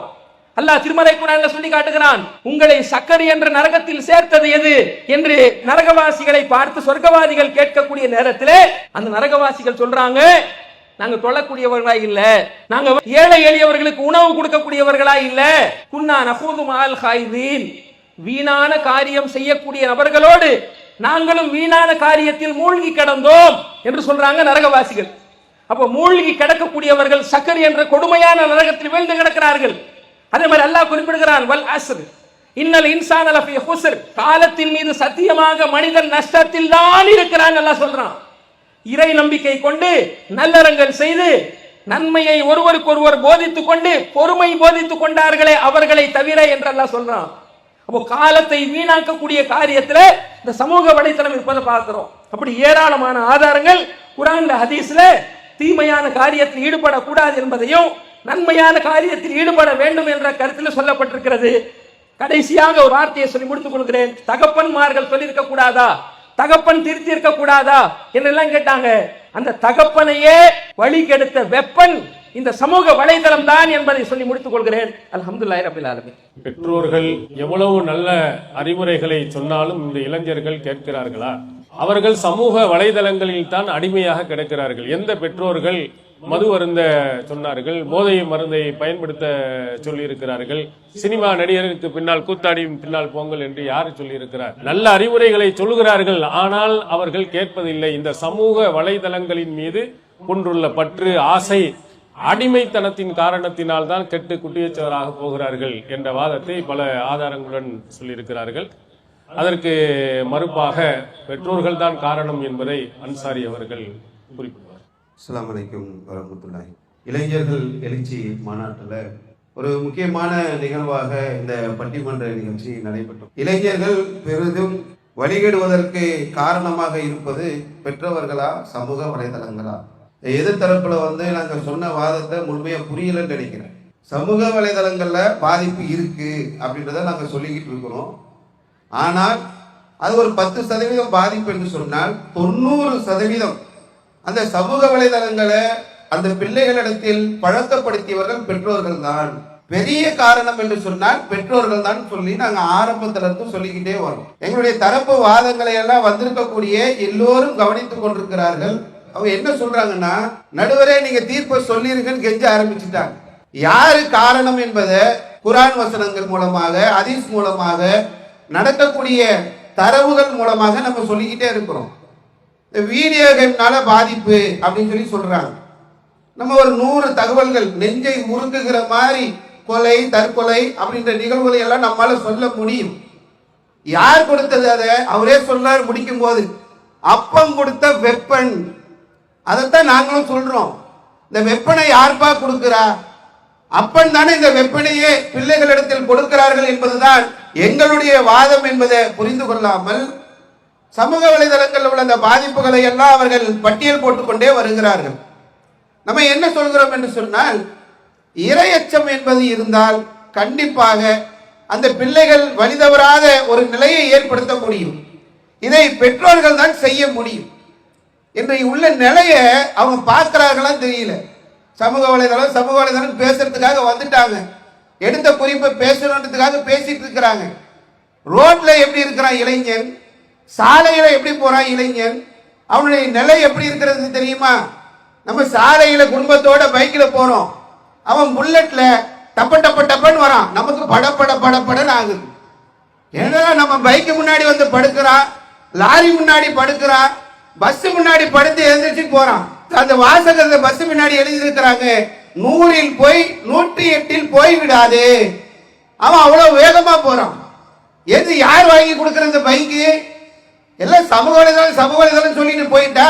அல்லாஹ் திருமறை குர்ஆன்ல சொல்லி காட்டுகிறான், உங்களை சக்கரை என்ற நரகத்தில் சேர்த்தது எது என்று நரகவாசிகளை பார்த்து சொர்க்கவாதிகள் கேட்கக்கூடிய நேரத்திலே அந்த நரகவாசிகள் சொல்றாங்க, நாங்க தொழக்கூடியவர்களா இல்ல, நாங்க ஏழை எளியவர்களுக்கு உணவு கொடுக்கக்கூடியவர்களா இல்ல, குன்னா நஹூது மஅல் ஹாயிதீன், வீணான காரியம் செய்யக்கூடிய நபர்களோடு நாங்களும் வீணான காரியத்தில் மூழ்கி கிடந்தோம் என்று சொல்றாங்க நரகவாசிகள். அப்ப மூழ்கி கிடக்கக்கூடியவர்கள் சக்கர் என்ற கொடுமையான நரகத்தில் வீழ்ந்து கிடக்கிறார்கள். அதே மாதிரி அல்லாஹ் குறிப்பிடுகிறான், வல் அஸ்ர் இன்னல் இன்சான லஃபீ ஹுஸ்ர், காலத்தின் மீது சத்தியமாக மனிதன் நஷ்டத்தில் தான் இருக்கிறான் அல்லாஹ் சொல்றான். இறை நம்பிக்கை கொண்டு நல்லறங்கள் செய்து நன்மையை ஒருவருக்கு ஒருவர் போதித்துக் கொண்டு பொறுமை போதித்துக் கொண்டார்களே அவர்களை தவிர என்று அல்லாஹ் சொல்றான். அப்போ காலத்தை வீணாக்கக்கூடிய காரியத்துல இந்த சமூக வலைத்தளம் இருப்பதை பார்க்கிறோம். அப்படி ஏராளமான ஆதாரங்கள் குர்ஆன்ல, ஹதீஸ்ல தீமையான காரியத்தில் ஈடுபடக்கூடாது என்பதையும் நன்மையான காரியத்தில் ஈடுபட வேண்டும் என்ற கருத்தில் சொல்லப்பட்டிருக்கிறது. கடைசியாக ஒரு வார்த்தையை சொல்லி முடித்துக் கொள்கிறேன். தகப்பன்மார்கள் சொல்லியிருக்க கூடாதா, தகப்பன் திருத்தி இருக்க கூடாதா என்றெல்லாம் கேட்டாங்க. அந்த தகப்பனையே வழி கெடுத்த வெப்பன் இந்த சமூக வலைதளம் தான் என்பதை சொல்லி முடித்துக் கொள்கிறேன். அல்ஹம்துலில்லாஹி ரப்பில் ஆலமீன். பெற்றோர்கள் எவ்வளவு நல்ல அறிவுரைகளை சொன்னாலும் இந்த இளைஞர்கள் கேட்கிறார்களா? அவர்கள் சமூக வலைதளங்களில் தான் அடிமையாக கிடக்கிறார்கள். எந்த பெற்றோர்கள் மது அருந்த சொன்னார்கள், போதை மருந்தை பயன்படுத்த சொல்லி இருக்கிறார்கள், சினிமா நடிகருக்கு பின்னால் கூத்தாடியின் பின்னால் போங்கள் என்று யாரு சொல்லி இருக்கிறார்? நல்ல அறிவுரைகளை சொல்லுகிறார்கள், ஆனால் அவர்கள் கேட்பதில்லை. இந்த சமூக வலைதளங்களின் மீது கொண்டுள்ள பற்று, ஆசை, அடிமைத்தனத்தின் காரணத்தினால் தான் கெட்டு குட்டியச்சவராக போகிறார்கள் என்ற வாதத்தை பல ஆதாரங்களுடன் சொல்லியிருக்கிறார்கள். அதற்கு மறுப்பாக பெற்றோர்கள் தான் காரணம் என்பதை அன்சாரி அவர்கள் குறிப்பிடுவார். அஸ்ஸலாமு அலைக்கும் வரஹ்மத்துல்லாஹி. இளைஞர்கள் எழுச்சி மாநாட்டில் ஒரு முக்கியமான நிகழ்வாக இந்த பட்டிமன்ற நிகழ்ச்சி நடைபெற்றது. இளைஞர்கள் பெரிதும் வழிகெடுவதற்கு காரணமாக இருப்பது பெற்றவர்களா, சமூக வலைதளங்களா? எதிர்த்தரப்புல நாங்கள் சொன்ன வாதத்தை முழுமையாக புரியலன்னு நினைக்கிறேன். சமூக வலைதளங்கள்ல பாதிப்பு இருக்கு அப்படின்றத நாங்கள் சொல்லிக்கிட்டு இருக்கிறோம். ஆனால் அது ஒரு 10% பாதிப்பு என்று சொன்னால் 90% அந்த சமூக வலைதளங்களை அந்த பிள்ளைகளிடத்தில் பழக்கப்படுத்தியவர்கள் பெற்றோர்கள் தான். பெரிய காரணம் என்று சொன்னால் பெற்றோர்கள் தான் சொல்லி நாங்க ஆரம்பத்துல இருந்து சொல்லிக்கிட்டே வரோம். எங்களுடைய தரப்பு வாதங்களை எல்லாம் வந்திருக்கக்கூடிய எல்லோரும் கவனித்துக் கொண்டிருக்கிறார்கள். அவங்க என்ன சொல்றாங்கன்னா, நடுவரே நீங்க தீர்ப்பை சொல்லிருங்கன்னு கெஞ்ச ஆரம்பிச்சுட்டாங்க. யாரு காரணம் என்பதை குர்ஆன் வசனங்கள் மூலமாக, ஹதீஸ் மூலமாக, நடக்கக்கூடிய தரவுகள் மூலமாக நம்ம சொல்லிக்கிட்டே இருக்கிறோம். இந்த வீடியோ கேம்னால பாதிப்பு அப்படின்னு சொல்லி சொல்றாங்க. நம்ம ஒரு 100 தகவல்கள் நெஞ்சை உருக்குகிற மாதிரி கொலை, தற்கொலை அப்படின்ற நிகழ்வுகளை எல்லாம் நம்மால சொல்ல முடியும். யார் கொடுத்தது? அதை அவரே சொல்றாரு முடிக்கும் போது, அப்பம் கொடுத்த வெப்பன். அதைத்தான் நாங்களும் சொல்றோம். இந்த வெப்பனை யார்பா கொடுக்கிறா? அப்பன் தானே இந்த வெப்பனையே பிள்ளைகளிடத்தில் கொடுக்கிறார்கள் என்பதுதான் எங்களுடைய வாதம் என்பதை புரிந்து கொள்ளாமல் சமூக வலைதளங்களில் உள்ள அந்த பாதிப்புகளை எல்லாம் அவர்கள் பட்டியல் போட்டுக்கொண்டே வருகிறார்கள். நம்ம என்ன சொல்கிறோம் என்று சொன்னால், இரையச்சம் என்பது இருந்தால் கண்டிப்பாக அந்த பிள்ளைகள் வழிதவறாத ஒரு நிலையை ஏற்படுத்த முடியும். இதை பெற்றோர்கள் தான் செய்ய முடியும். இன்றைக்கு உள்ள நிலையை அவங்க பார்க்கிறார்களான்னு தெரியல. சமூக வலைதளம் பேசுறதுக்காக வந்துட்டாங்க. எடுத்த குறிப்பை பேசணுன்றதுக்காக பேசிட்டு இருக்கிறாங்க. ரோட்ல எப்படி இருக்கிறான் இளைஞன், சாலையில எப்படி போறான் இளைஞன், அவனுடைய நிலை எப்படி இருக்கிறது தெரியுமா? நம்ம சாலையில குடும்பத்தோட பைக்ல போறோம், அவன் புல்லட்ல டப்ப டப்ப டப்பன்னு வரான், நமக்கு படப்படன்னு ஆகுது. ஏன்னா நம்ம பைக்கு முன்னாடி வந்து படுக்கிறான், லாரி முன்னாடி படுக்கிறான், பஸ் முன்னாடி படுத்து எழுந்திரிச்சு போறான். அந்த வாசகத்தை பஸ் முன்னாடி எழுதி இருக்கிறாங்க, 100ல் போய் 108ல் போய் விடாது. அவன் அவ்வளவு வேகமா போறான். எது யார் வாங்கி கொடுக்கிற இந்த பைக்கு? எல்லாம் சமூக வலைதளம் சொல்லிட்டு போயிட்டா,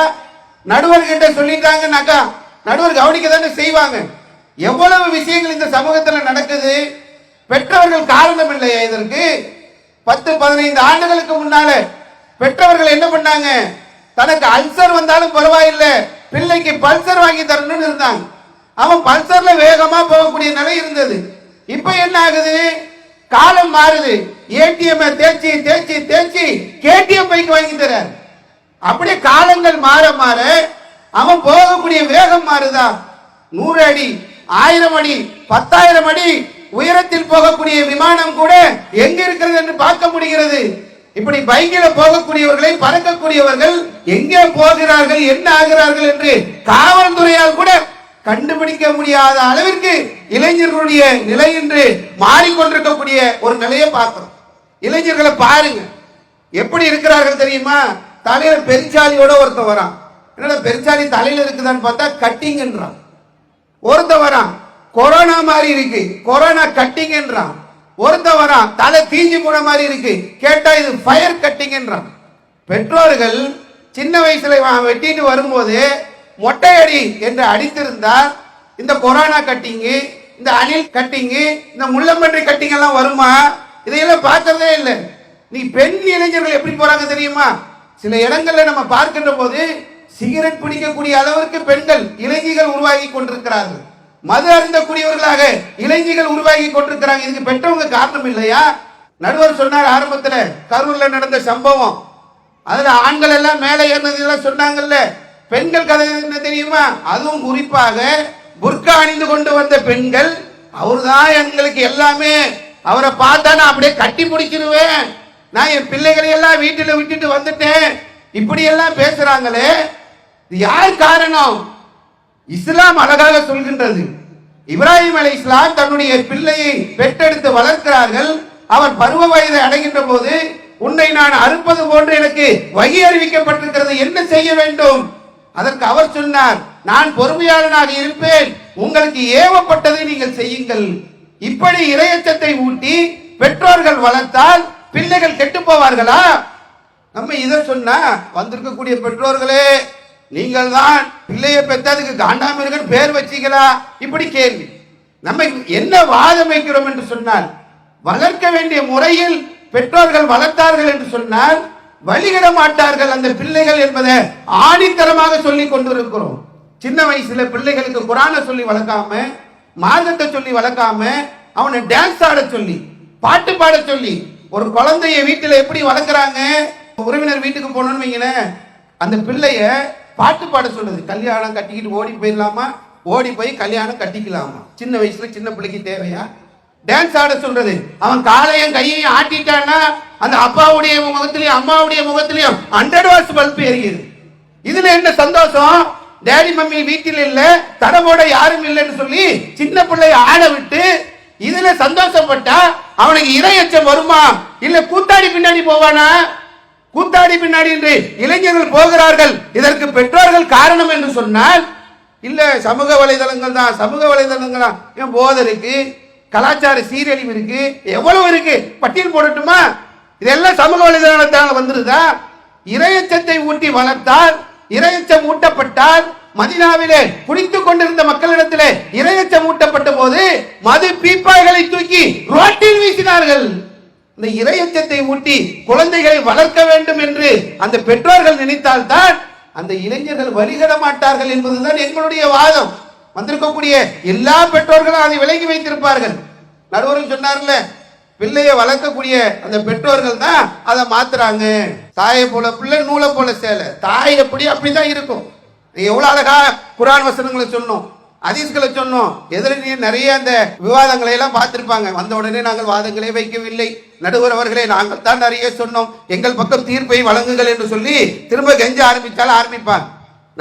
நடுவர்கிட்ட சொல்லிட்டாங்கன்னாக்கா நடுவர் கவனிக்க தானே செய்வாங்க. எவ்வளவு விஷயங்கள் இந்த சமூகத்தில் நடக்குது. பெற்றவர்கள் காரணம் இல்லையா இதற்கு? 10-15 ஆண்டுகளுக்கு முன்னால பெற்றவர்கள் என்ன பண்ணாங்க? தனக்கு அல்சர் வந்தாலும் பரவாயில்லை, பிள்ளைக்கு பல்சர் வாங்கி தரணும்னு இருந்தாங்க. அவன் பல்சர்ல வேகமா போகக்கூடிய நிலை இருந்தது. இப்ப என்ன ஆகுது? காலம் மாறுது. ஏடிஎம் தேய்ச்சி தேய்ச்சி தேய்ச்சி கேடிஎம் பைக் வாங்கி தர. அப்படியே காலங்கள் மாற மாற அவன் போகக்கூடிய வேகம் மாறுதா? 100 அடி, 1000 அடி, 10,000 அடி உயரத்தில் போகக்கூடிய விமானம் கூட எங்க இருக்கிறது என்று பார்க்க முடிகிறது. இப்படி பைக்கில் போகக்கூடியவர்களை, பறக்கக்கூடியவர்கள் எங்கே போகிறார்கள், என்ன ஆகிறார்கள் என்று காவல்துறையால் கூட கண்டுபிடிக்க முடியாத அளவிற்கு இளைஞர்களுடைய நிலை என்று மாறிக்கொண்டிருக்கக்கூடிய ஒரு நிலையை பார்க்கிறோம். இளைஞர்களை பாருங்க எப்படி இருக்கிறார்கள் தெரியுமா? தலையில பெருச்சாலியோட ஒருத்தன் வரான். என்னடா பெருச்சாலி தலையில இருக்குதான்னு பார்த்தா கட்டிங்ன்றான். ஒருத்தன் வரான், கொரோனா மாதிரி இருக்கு, கொரோனா கட்டிங்ன்றான். ஒருத்தன் வரான், தலை தீஞ்சு போன மாதிரி இருக்கு, கேட்டா இது ஃபயர் கட்டிங்ன்றான். பெற்றோர்கள் சின்ன வயசுல வெட்டிட்டு வரும்போது மொட்டையடி என்று அடித்திருந்தால் இந்த கொரோனா கட்டிங்கு, இந்த அணில் கட்டிங்கு, இந்த முள்ளம்பன்றி கட்டிங் எல்லாம் வருமா? இதையெல்லாம் பார்த்ததே இல்லை. நீ பெண் இளைஞர்கள் எப்படி போறாங்க தெரியுமா? சில இடங்கள்ல நம்ம பார்க்கின்ற போது சிகரெட் பிடிக்கக்கூடிய அளவிற்கு பெண்கள், இளைஞர்கள் உருவாகி கொண்டிருக்கிறார்கள். மது அருந்தக்கூடியவர்களாக இளைஞர்கள் உருவாகி கொண்டிருக்கிறாங்க. இதுக்கு பெற்றவங்க காரணம் இல்லையா? நடுவர் சொன்னார் ஆரம்பத்துல கரூர்ல நடந்த சம்பவம், அதுல ஆண்கள் எல்லாம் மேலே ஏறினதெல்லாம் சொன்னாங்கல்ல. பெண்கள் கதை என்ன தெரியுமா? அதுவும் குறிப்பாக புர்கா அணிந்து கொண்டு வந்த பெண்கள், அவர்தான் எங்களுக்கு எல்லாமே, அவரை பார்த்தா நான் அப்படியே கட்டி பிடிச்சிருவேன், நான் என் பிள்ளைகளை எல்லாம் வீட்டில் விட்டுட்டு வந்துட்டேன், இப்படி எல்லாம் பேசுறாங்களே. யார் காரணம்? இஸ்லாம் அழகாக சொல்கின்றது. இப்ராஹிம் அலைஹிஸ்ஸலாம் தன்னுடைய பிள்ளையை பெற்றெடுத்து வளர்க்கிறார்கள். அவர் பருவ வயதை அடைகின்ற போது, உன்னை நான் அறுப்பது போன்று எனக்கு வகி அறிவிக்கப்பட்டிருக்கிறது, என்ன செய்ய வேண்டும்? அதற்கு அவர் சொன்னார், நான் பொறுமையாளனாக இருப்பேன், உங்களுக்கு ஏவப்பட்டதை நீங்கள் செய்யுங்கள். இப்படி இரையச்சத்தை ஊட்டி பெற்றோர்கள் வளர்த்தால் பிள்ளைகள் கெட்டு போவார்களா? நம்ம இதை சொன்னா வந்திருக்கக்கூடிய பெற்றோர்களே, நீங்கள் தான் பிள்ளையை பெற்றதுக்கு காண்டாமிருகன் பேர் வச்சீங்களா? இப்படி கேள்வி. நம்ம என்ன வாதம் வைக்கிறோம் என்று சொன்னால், வளர்க்க வேண்டிய முறையில் பெற்றோர்கள் வளர்த்தார்கள் என்று சொன்னால் வழிகிட மாட்டார்கள் அந்த பிள்ளைகள் என்பதை ஆணித்தரமாக சொல்லி கொண்டிருக்கிறோம். சின்ன வயசுல பிள்ளைகளுக்கு குரானை சொல்லி வளர்க்காம, மார்க்கத்தை சொல்லி வளர்க்காம, அவனை டான்ஸ் ஆட சொல்லி, பாட்டு பாட சொல்லி, ஒரு குழந்தைய வீட்டில் எப்படி வளர்க்குறாங்க? உறவினர் வீட்டுக்கு போனோம்னு வைங்களேன், அந்த பிள்ளைய பாட்டு பாட சொல்லுது. கல்யாணம் கட்டிக்கிட்டு ஓடி போயிடலாமா, ஓடி போய் கல்யாணம் கட்டிக்கலாமா? சின்ன வயசுல சின்ன பிள்ளைக்கு தேவையா? டான்ஸ் ஆட சொல்றது, அவன் காலையும் கையையும் ஆட்டிட்டான்னா அந்த அப்பாவுடைய முகத்திலையும் அம்மாவுடைய முகத்திலையும் 100 வாட்ஸ் பல்ப் எரியுது. இதுல என்ன சந்தோஷம்? டேடி மம்மி வீட்டில் இல்ல, தடவோட யாரும் இல்லைன்னு சொல்லி சின்ன பிள்ளைய ஆட விட்டு இதுல சந்தோஷப்பட்டா அவனுக்கு இரையச்சம் வருமா? இல்ல கூத்தாடி பின்னாடி போவானா? கூத்தாடி பின்னாடி என்று இளைஞர்கள் போகிறார்கள். இதற்கு பெற்றோர்கள் காரணம் என்று சொன்னால் இல்ல சமூக வலைதளங்கள் தான். சமூக வலைதளங்கள் தான். ஏன் போதை இருக்கு, கலாச்சார சீரழிவு இருக்கு, எவ்வளவு இருக்கு, பட்டியல் போடட்டுமா? இதெல்லாம் சமூக வலைதளத்தால் வந்துருதா? இரையச்சத்தை ஊட்டி வளர்த்தால், இரையச்சம் ஊட்டப்பட்டால், மதீனாவிலே குடித்துக் கொண்டிருந்த மக்களிடத்திலே இரையச்சம் ஊட்டப்பட்ட போது மது பீப்பாய்களை தூக்கி ரோட்டில் வீசினார்கள். இந்த இரையச்சத்தை ஊட்டி குழந்தைகளை வளர்க்க வேண்டும் என்று அந்த பெற்றோர்கள் நினைத்தால்தான் அந்த இளைஞர்கள் வழிகட மாட்டார்கள் என்பதுதான் எங்களுடைய வாதம். வந்திருக்கக்கூடிய எல்லா பெற்றோர்களும் அதை விலகி வைத்திருப்பார்கள். நடுவரும் சொன்னார்ல, பிள்ளையை வளர்க்கக்கூடிய அந்த பெற்றோர்கள் தான் அதை மாத்துறாங்க. தாயை போல பிள்ளை, நூலை போல சேலை. தாய் எப்படி அப்படிதான் இருக்கும். எவ்வளவு அழகா குர்ஆன் வசனங்களை சொன்னோம், ஹதீஸ்களை சொன்னோம். எதிரே நிறைய அந்த விவாதங்களை எல்லாம் பார்த்திருப்பாங்க. வந்த உடனே நாங்கள் வாதங்களே வைக்கவில்லை. நடுவர் அவர்களே, நாங்கள் தான் நிறைய சொன்னோம், எங்கள் பக்கம் தீர்ப்பை வழங்குங்கள் என்று சொல்லி திரும்ப கெஞ்ச ஆரம்பித்தால் ஆரம்பிப்பாங்க.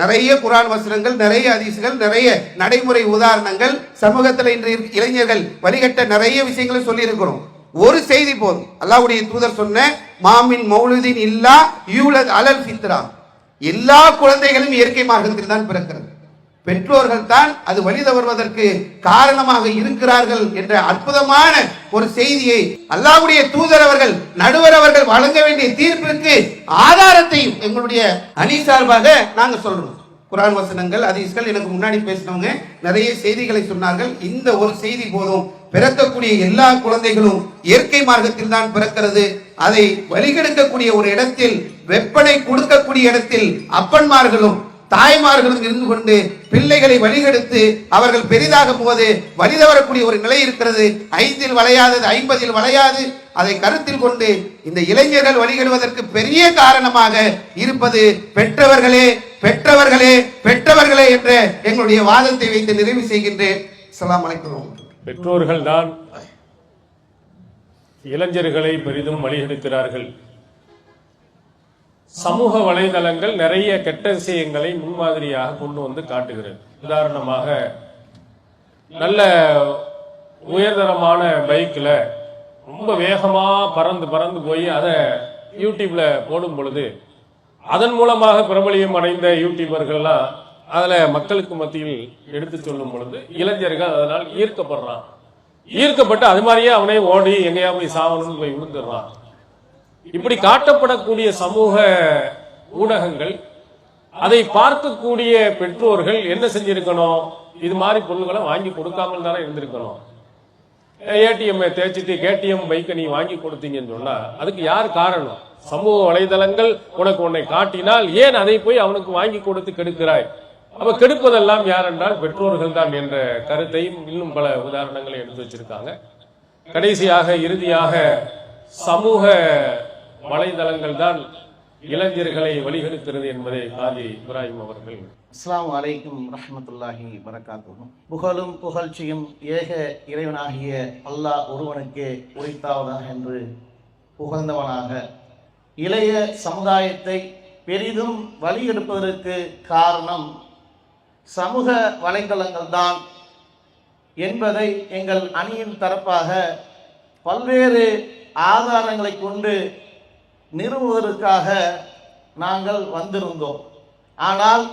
நிறைய குர்ஆன் வசனங்கள், நிறைய ஹதீஸ்கள், நிறைய நடைமுறை உதாரணங்கள், சமூகத்தில் இன்று இளைஞர்கள் வழிகட்ட நிறைய விஷயங்களை சொல்லி இருக்கிறோம். ஒரு செய்தி போதும். அல்லாஹ்வுடைய தூதர் சொன்ன மாமின் மௌலுதின் இல்லா யூலத் அலல் ஃபித்ரா, எல்லா குழந்தைகளும் இயற்கை மார்க்கத்தில் தான் பிறக்கிறது. பெற்றோர்கள் தான் அது வழி தவறுவதற்கு காரணமாக இருக்கிறார்கள் என்ற அற்புதமான ஒரு செய்தியை அல்லாஹ்வுடைய தூதர் அவர்கள், நடுவர் அவர்கள் வழங்க வேண்டிய தீர்ப்பிற்கு ஆதாரத்தையும் எங்களுடைய அணி சார்பாக நாங்க சொல்றோம். குர்ஆன் வசனங்கள், ஹதீஸ்கள், எனக்கு முன்னாடி பேசினவங்க நிறைய செய்திகளை சொன்னார்கள். இந்த ஒரு செய்தி போதும். பிறக்கக்கூடிய எல்லா குழந்தைகளும் இயற்கை மார்க்கத்தில் தான் பிறக்கிறது. அதை வழிகெடுக்கக்கூடிய ஒரு இடத்தில், வெப்பனை கொடுக்கக்கூடிய இடத்தில் அப்பன்மார்களும் தாய்மார்களும் இருந்து கொண்டு பிள்ளைகளை வழிகெடுத்து அவர்கள் பெரிதாகும் போது வழிதவரக்கூடிய ஒரு நிலை இருக்கிறது. 5இல் வளையாதது 50இல் வளையாது. அதை கருத்தில் கொண்டு இந்த இளைஞர்கள் வழிகெடுவதற்கு பெரிய காரணமாக இருப்பது பெற்றவர்களே, பெற்றவர்களே, பெற்றவர்களே என்ற எங்களுடைய வாதத்தை வைத்து நிறைவு செய்கின்றேன். அஸ்ஸலாமு அலைக்கும். பெற்றோர்கள் தான் இளைஞர்களை பெரிதும் வழிகெடுக்கிறார்கள். சமூக வலைதளங்கள் நிறைய கெட்ட விஷயங்களை முன்மாதிரியாக கொண்டு வந்து காட்டுகிறது. உதாரணமாக, நல்ல உயர்தரமான பைக்ல ரொம்ப வேகமா பறந்து பறந்து போய் அதை யூடியூப்ல போடும் பொழுது அதன் மூலமாக பிரபலியம் அடைந்த யூடியூபர்கள்லாம் அதுல மக்களுக்கு மத்தியில் எடுத்து சொல்லும் பொழுது இளைஞர்கள் அதனால் ஈர்க்கப்பட்டு அது மாதிரியே அவனே ஓடி எங்கேயா போய் சாவணும்னு போய் விழுந்துடுறான். இப்படி காட்டப்படக்கூடிய சமூக ஊடகங்கள், அதை பார்க்கக்கூடிய பெற்றோர்கள் என்ன செஞ்சிருக்கணும்? இது மாதிரி பொருள்களை வாங்கி கொடுக்காமல் தானே இருந்திருக்கணும். ஏடிஎம் தேய்ச்சிட்டு கேடிஎம் பைக்கை நீ வாங்கி கொடுத்தீங்கன்னு சொன்னா அதுக்கு யார் காரணம்? சமூக வலைதளங்கள் உனக்கு உன்னை காட்டினால் ஏன் அதை போய் அவனுக்கு வாங்கி கொடுத்து கெடுக்கிறாய்? அப்ப கெடுப்பதெல்லாம் யார் என்றால் பெற்றோர்கள் தான் என்ற கருத்தையும் இன்னும் பல உதாரணங்களை எடுத்து வச்சிருக்காங்க. கடைசியாக, இறுதியாக, சமூக வலைதளங்கள் தான் இளைஞர்களை வழிகெடுக்கிறது என்பதை காஜி இப்ராஹிம் அவர்கள். அஸ்ஸலாமு அலைக்கும் ரஹ்மத்துல்லாஹி வரகாத்துஹு. புகழும் புகழ்ச்சியும் ஏக இறைவனாகிய அல்லாஹ் ஒருவனுக்கே உரித்தாவதாக என்று புகழ்ந்தவனாக, இளைய சமுதாயத்தை பெரிதும் வழிகெடுப்பதற்கு காரணம் சமூக வலைதளங்கள் தான் என்பதை எங்கள் அணியின் தரப்பாக பல்வேறு ஆதாரங்களை கொண்டு நிறுவுவதற்காக நாங்கள் வந்திருந்தோம். ஆனால்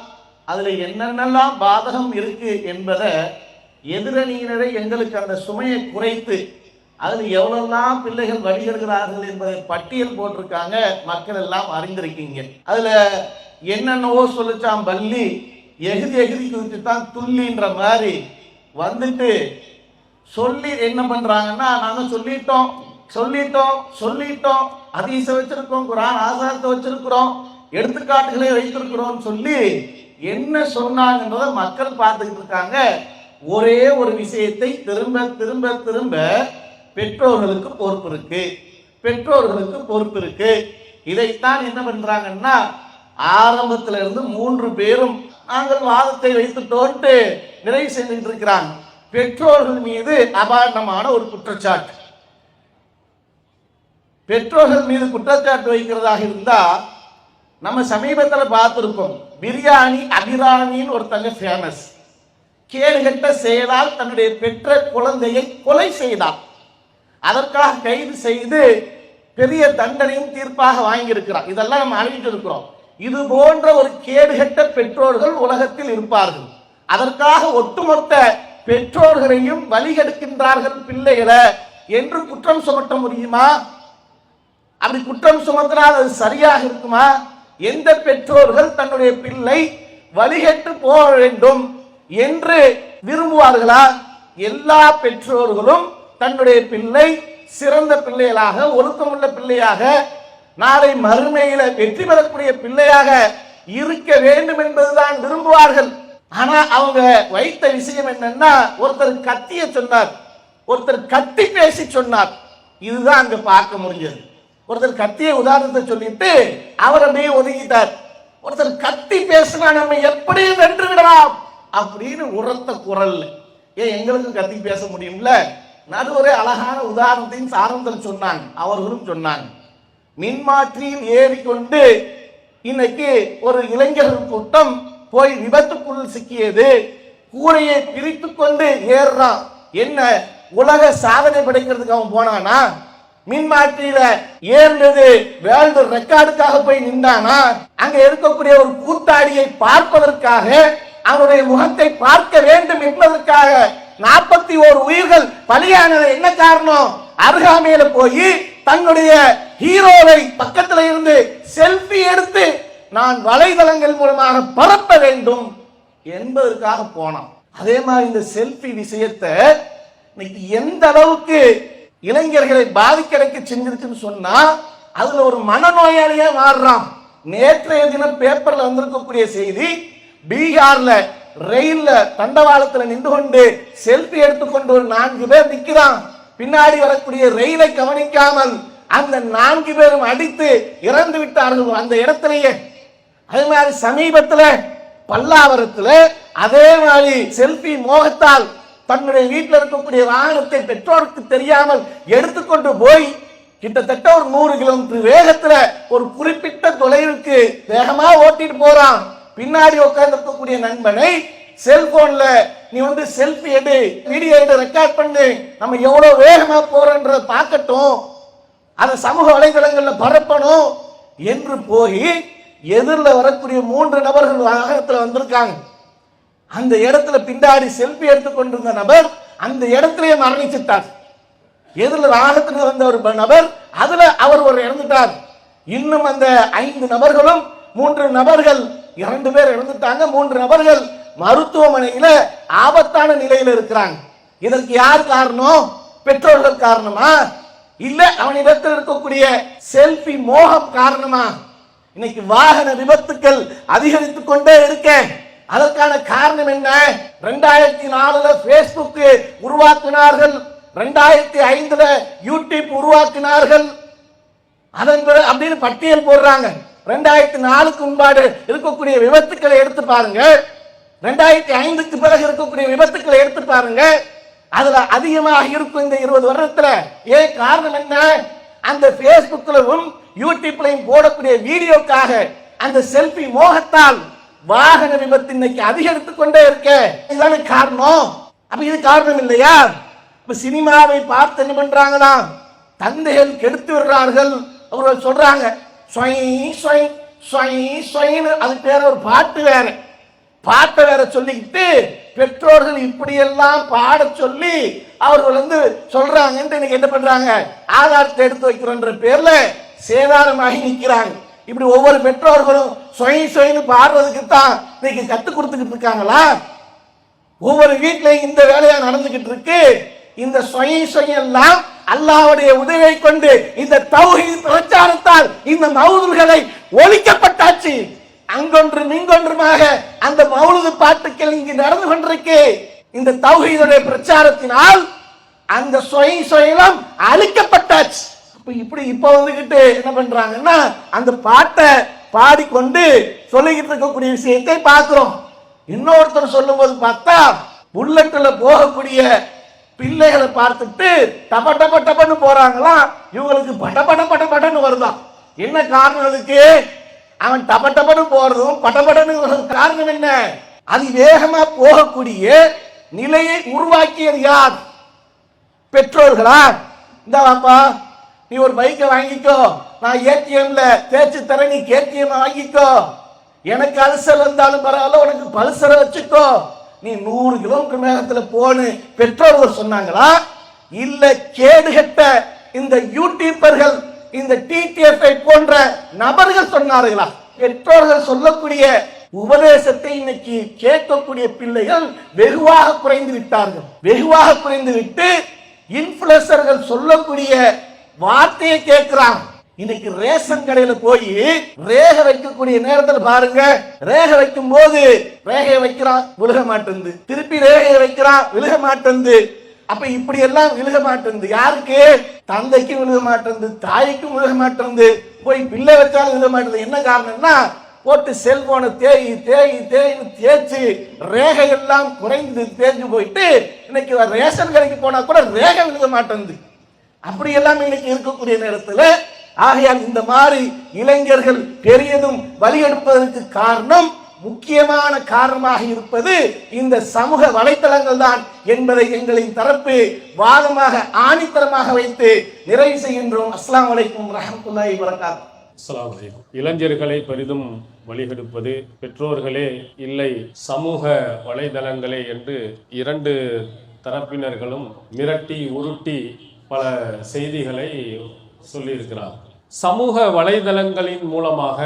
அதில் என்னென்னலாம் பாதகம் இருக்கு என்பதை எதிரணியினரை எங்களுக்கு அந்த சுமையை குறைத்து அதில் எவ்வளவுலாம் பிள்ளைகள் வழிகெடுக்கிறார்கள் என்பதை பட்டியல் போட்டிருக்காங்க. மக்கள் எல்லாம் அறிந்திருக்கீங்க. அதில் என்னென்னவோ சொல்லிச்சாம் பள்ளி, எகுதி குறித்து தான் துள்ளின்ற மாதிரி வந்துட்டு சொல்லி என்ன பண்றாங்கன்னா, நாங்கள் சொல்லிட்டோம் ஹதீஸ வச்சிருக்கோம், குர்ஆன் ஆதாரத்தை வச்சிருக்கிறோம், எடுத்துக்காட்டுகளை வைத்திருக்கிறோம் சொல்லி என்ன சொன்னாங்கன்றதை மக்கள் பார்த்துக்கிட்டு இருக்காங்க. ஒரே ஒரு விஷயத்தை திரும்ப திரும்ப திரும்ப பெற்றோர்களுக்கு பொறுப்பு இருக்கு. இதைத்தான் என்ன பண்றாங்கன்னா, ஆரம்பத்துல இருந்து 3 பேரும் நாங்கள் வாதத்தை வைத்துட்டோன்ட்டு நிறைவு செஞ்சுட்டு இருக்கிறாங்க. பெற்றோர்கள் மீது அபாண்டமான ஒரு குற்றச்சாட்டு. பெற்றோர்கள் மீது குற்றச்சாட்டு வைக்கிறதாக இருந்தா நம்ம சமீபத்தில் பார்த்திருக்கோம். பிரியாணி அபிராமின்னு ஒருத்தங்க ஃபேமஸ். கேடுகட்ட செயலால் தன்னுடைய பெற்ற குழந்தையை கொலை செய்தார். அதற்காக கைது செய்து பெரிய தண்டனையும் தீர்ப்பாக வாங்கியிருக்கிறார். இதெல்லாம் நம்ம அறிவித்து இருக்கிறோம். இது போன்ற ஒரு கேடுகட்ட பெற்றோர்கள் உலகத்தில் இருப்பார்கள். அதற்காக ஒட்டுமொத்த பெற்றோர்களையும் வழிகெடுக்கின்றார்கள் பிள்ளைகளை என்று குற்றம் சுமத்த முடியுமா? அப்படி குற்றம் சுமத்தினால் அது சரியாக இருக்குமா? எந்த பெற்றோர்கள் தன்னுடைய பிள்ளை வழிகெட்டு போக வேண்டும் என்று விரும்புவார்களா? எல்லா பெற்றோர்களும் தன்னுடைய பிள்ளை சிறந்த பிள்ளைகளாக, ஒழுக்கமுள்ள பிள்ளையாக, நாளை மறுமையில வெற்றி பெறக்கூடிய பிள்ளையாக இருக்க வேண்டும் என்பதுதான் விரும்புவார்கள். ஆனா அவங்க வைத்த விஷயம் என்னன்னா, ஒருத்தர் கத்திய சொன்னார், ஒருத்தர் கத்தி பேசி சொன்னார். இதுதான் அங்க பார்க்க முடிஞ்சது. ஒருத்தர் கத்திய உதாரணத்தை சொல்லிட்டு அவர் அப்படியே ஒதுங்கிட்டார். ஒருத்தர் கத்தி பேசினா நம்ம எப்படி வென்று விடலாம் அப்படின்னு உரத்த குரல். ஏன் எங்களுக்கும் கத்தி பேச முடியும்ல? நடுவரே அழகான உதாரணத்தையும் சாரந்தல் சொன்னாங்க, அவர்களும் சொன்னாங்க. மின்மாற்றியில் ஏறிக்கொண்டு இன்னைக்கு ஒரு இளைஞர்கள் கூட்டம் போய் விபத்துக்குள் சிக்கியது. கூரையை பிரித்து கொண்டு ஏறுறான். என்ன உலக சாதனை படைக்கிறதுக்கு அவன் போனானா? மின்மாற்றியில ஏறினது வேர்ல்டு ரெக்கார்டுக்காக போய் நின்றானா? அங்க இருக்கக்கூடிய ஒரு கூத்தாடியை பார்ப்பதற்காக, அவனுடைய முகத்தை பார்க்க வேண்டும் என்பதற்காக 41 உயிர்கள் பலியானது. என்ன காரணம்? அருகாமையில போய் தன்னுடைய ஹீரோவை பக்கத்துல இருந்து செல்ஃபி எடுத்து நான் வலைதளங்கள் மூலமாக பரப்ப வேண்டும் என்பதற்காக போனான். அதே மாதிரி இந்த செல்ஃபி விஷயத்தை இன்னைக்கு எந்த அளவுக்கு இளைஞர்களை பாதிக்கிறதுக்கு செஞ்சிருக்குன்னு சொன்னா, அதுல ஒரு மனநோயாளியே மாறுறான். நேற்றைய தினம் பேப்பர்ல வந்திருக்கக்கூடிய செய்தி, பீகார்ல ரயில்ல தண்டவாளத்துல நின்று கொண்டு செல்ஃபி எடுத்துக்கொண்டு ஒரு 4 பேர் நிக்கிறான். பின்னாடி வரக்கூடிய ரயிலை கவனிக்காமல் அந்த 4 பேரும் அடித்து இறந்து விட்டார்கள் அந்த இடத்திலேயே. அதே மாதிரி சமீபத்துல பல்லாவரத்துல அதே மாதிரி செல்ஃபி மோகத்தால் தன்னுடைய வீட்டில் இருக்கக்கூடிய வாகனத்தை பெற்றோருக்கு தெரியாமல் எடுத்துக்கொண்டு போய் கிட்டத்தட்ட ஒரு 100 கிலோமீட்டர் வேகத்துல ஒரு குறிப்பிட்ட தொலைவுக்கு வேகமா ஓட்டிட்டு போறான். பின்னாடி உட்கார்ந்து இருக்கக்கூடிய நண்பனை செல்போன்ல நீ வந்து செல்ஃபி எடு, வீடியோ எடு, ரெக்கார்ட் பண்ணு, நம்ம எவ்வளவு வேகமா போறோன்றத பார்க்கட்டும், அதை சமூக வலைதளங்கள்ல பரப்பணும் என்று போய் எதிரில் வரக்கூடிய 3 நபர்கள் வாகனத்துல வந்திருக்காங்க. அந்த இடத்துல பின்னாடி செல்ஃபி எடுத்துக்கொண்டிருந்த நபர் அந்த இடத்திலேயே மரணிச்சிட்டார். எதிரில் வாகனத்தில் வந்த ஒரு நபர் அதுல அவர் ஒரு இறந்துட்டார். இன்னும் அந்த 5 நபர்களும் 3 நபர்கள் 2 பேர் இறந்துட்டாங்க. 3 நபர்கள் மருத்துவமனையில ஆபத்தான நிலையில இருக்கிறாங்க. இதற்கு யார் காரணம்? பெற்றோர்கள் காரணமா? இல்ல அவனிடத்தில் இருக்கக்கூடிய செல்ஃபி மோகம் காரணமா? இன்னைக்கு வாகன விபத்துக்கள் அதிகரித்துக் கொண்டே இருக்க. அதற்கான காரணம் என்ன? 2004 பேஸ்புக் உருவாக்கினார்கள், 2005 யூடியூப் உருவாக்கினார்கள், அதன் அப்படின்னு பட்டியல் போடுறாங்க. 2004க்கு முன்பாடு இருக்கக்கூடிய விபத்துக்களை எடுத்து பாருங்க, 2005க்கு பிறகு இருக்கக்கூடிய விபத்துக்களை எடுத்து பாருங்க. அதுல அதிகமாக இருக்கும் இந்த 20 வருடத்துல. ஏன் காரணம் என்ன? அந்த பேஸ்புக்லயும் யூடியூப்லையும் போடக்கூடிய வீடியோக்காக அந்த செல்ஃபி மோகத்தால் வாகன விபத்து இன்னைக்கு அதிகரித்துக் கொண்டே இருக்க. இதுதானே காரணம். அப்ப இது காரணம் இல்லையா? இப்ப சினிமாவை பார்த்து என்ன பண்றாங்கன்னா, தந்தைகள் கெடுத்து விடுறார்கள். அவர்கள் சொல்றாங்க அது பேர ஒரு பாட்டு வேற, பாட்டை வேற சொல்லிக்கிட்டு பெற்றோர்கள் இப்படியெல்லாம் பாட சொல்லி அவர்கள் வந்து சொல்றாங்க. இன்னைக்கு என்ன பண்றாங்க? ஆதாரத்தை எடுத்து வைக்கிறோன்ற பேர்ல சேதாரமாகி நிற்கிறாங்க. இப்படி ஒவ்வொரு பெற்றோர்களும் சொயின்னு பாடுறதுக்கு தான் இன்னைக்கு கத்து கொடுத்துக்கிட்டு இருக்காங்களா? ஒவ்வொரு வீட்டிலையும் இந்த வேலையா நடந்துகிட்டு இருக்கு. இந்த சொயெல்லாம் அல்லாஹ்வுடைய உதவியை கொண்டு இந்த தௌஹீத் பிரச்சாரத்தால் இந்த மௌலூதுகளை ஒழிக்கப்பட்டாச்சு. அங்கொன்றும் இங்கொன்றுமாக அந்த மௌலூது பாட்டுக்கள் இங்கு நடந்து கொண்டிருக்கு. இந்த தௌஹீதுடைய பிரச்சாரத்தினால் அந்த சொயம் அழிக்கப்பட்டாச்சு. இப்படி இப்ப வந்துகிட்டு என்ன பண்றாங்கன்னா, அந்த பாட்டை பாடிக்கொண்டு சொல்லிக்கிட்டு இருக்கக்கூடிய விஷயத்தை பார்க்கிறோம். இன்னொருத்தர் சொல்லும்போது பார்த்தா புல்லட்ல போகக்கூடிய பிள்ளைகளை பார்த்துட்டு டப டப டபன்னு போறாங்களாம், இவங்களுக்கு பட பட பட படன்னு வருதான். என்ன காரணம் அதுக்கு? அவன் டப டபன்னு போறதும் படபடன்னு காரணம் என்ன? அது வேகமா போகக்கூடிய நிலையை உருவாக்கியது யார்? பெற்றோர்களா? இந்த வாப்பா நீ ஒரு பைக்கை வாங்கிக்கோ, நான் ஏடிஎம்ல தேய்ச்சி தரேன், நீ கேடிஎம் வாங்கிக்கோ, எனக்கு அல்சர் வந்தாலும் பரவாயில்ல உனக்கு பல்சரை வச்சுக்கோ, நீ 100 கிலோமீட்டர் வேகத்துல போன்னு பெற்றோர்கள் சொன்னாங்களா? இல்ல கேடுகட்ட இந்த யூடியூபர்கள், இந்த டிடிஎஃப்ஐ போன்ற நபர்கள் சொன்னார்களா? பெற்றோர்கள் சொல்லக்கூடிய உபதேசத்தை இன்னைக்கு கேட்கக்கூடிய பிள்ளைகள் வெகுவாக குறைந்து விட்டார்கள். வெகுவாக குறைந்து விட்டு இன்ஃபுளுசர்கள் சொல்லக்கூடிய வார்த்தையை கேட்கிறான். இன்னைக்கு ரேஷன் கடையில போய் ரேக வைக்கக்கூடிய நேரத்தில் பாருங்க, ரேக வைக்கும் போது ரேகையை வைக்கிறான் விழுக மாட்டேங்குது, திருப்பி ரேகையை வைக்கிறான் விழுக மாட்டேங்குது. அப்ப இப்படி எல்லாம் விழுக மாட்டேங்குது. யாருக்கு? தந்தைக்கும் விழுக மாட்டேங்குது, தாய்க்கும் விழுக மாட்டேங்குது, போய் பிள்ளை வச்சாலும் விழுக மாட்டேங்குது. என்ன காரணம்னா போட்டு செல்போனை தேய்ச்சி ரேகை எல்லாம் குறைந்து தேஞ்சு போயிட்டு இன்னைக்கு ரேஷன் கடைக்கு போனா கூட ரேகை விழுக மாட்டேங்குது. அப்படி எல்லாம் இன்னைக்கு இருக்கக்கூடிய நேரத்தில் ஆகையால் இந்த மாதிரி இளைஞர்கள் பெரியதும் வழியெடுப்பதற்கு காரணம், முக்கியமான காரணமாக இருப்பது இந்த சமூக வலைத்தளங்கள் தான் என்பதை எங்களின் தரப்பு வாதமாக ஆணித்தரமாக வைத்து நிறைவு செய்கின்றோம். அஸ்ஸலாமு அலைக்கும் வரஹ்மத்துல்லாஹி வபரகாத்துஹு. அஸ்ஸலாமு அலைக்கும். இளைஞர்களை பெரிதும் வழிகெடுப்பது பெற்றோர்களே இல்லை சமூக வலைதளங்களே என்று இரண்டு தரப்பினர்களும் மிரட்டி உருட்டி பல செய்திகளை சொல்லியிருக்கிறார். சமூக வலைதளங்களின் மூலமாக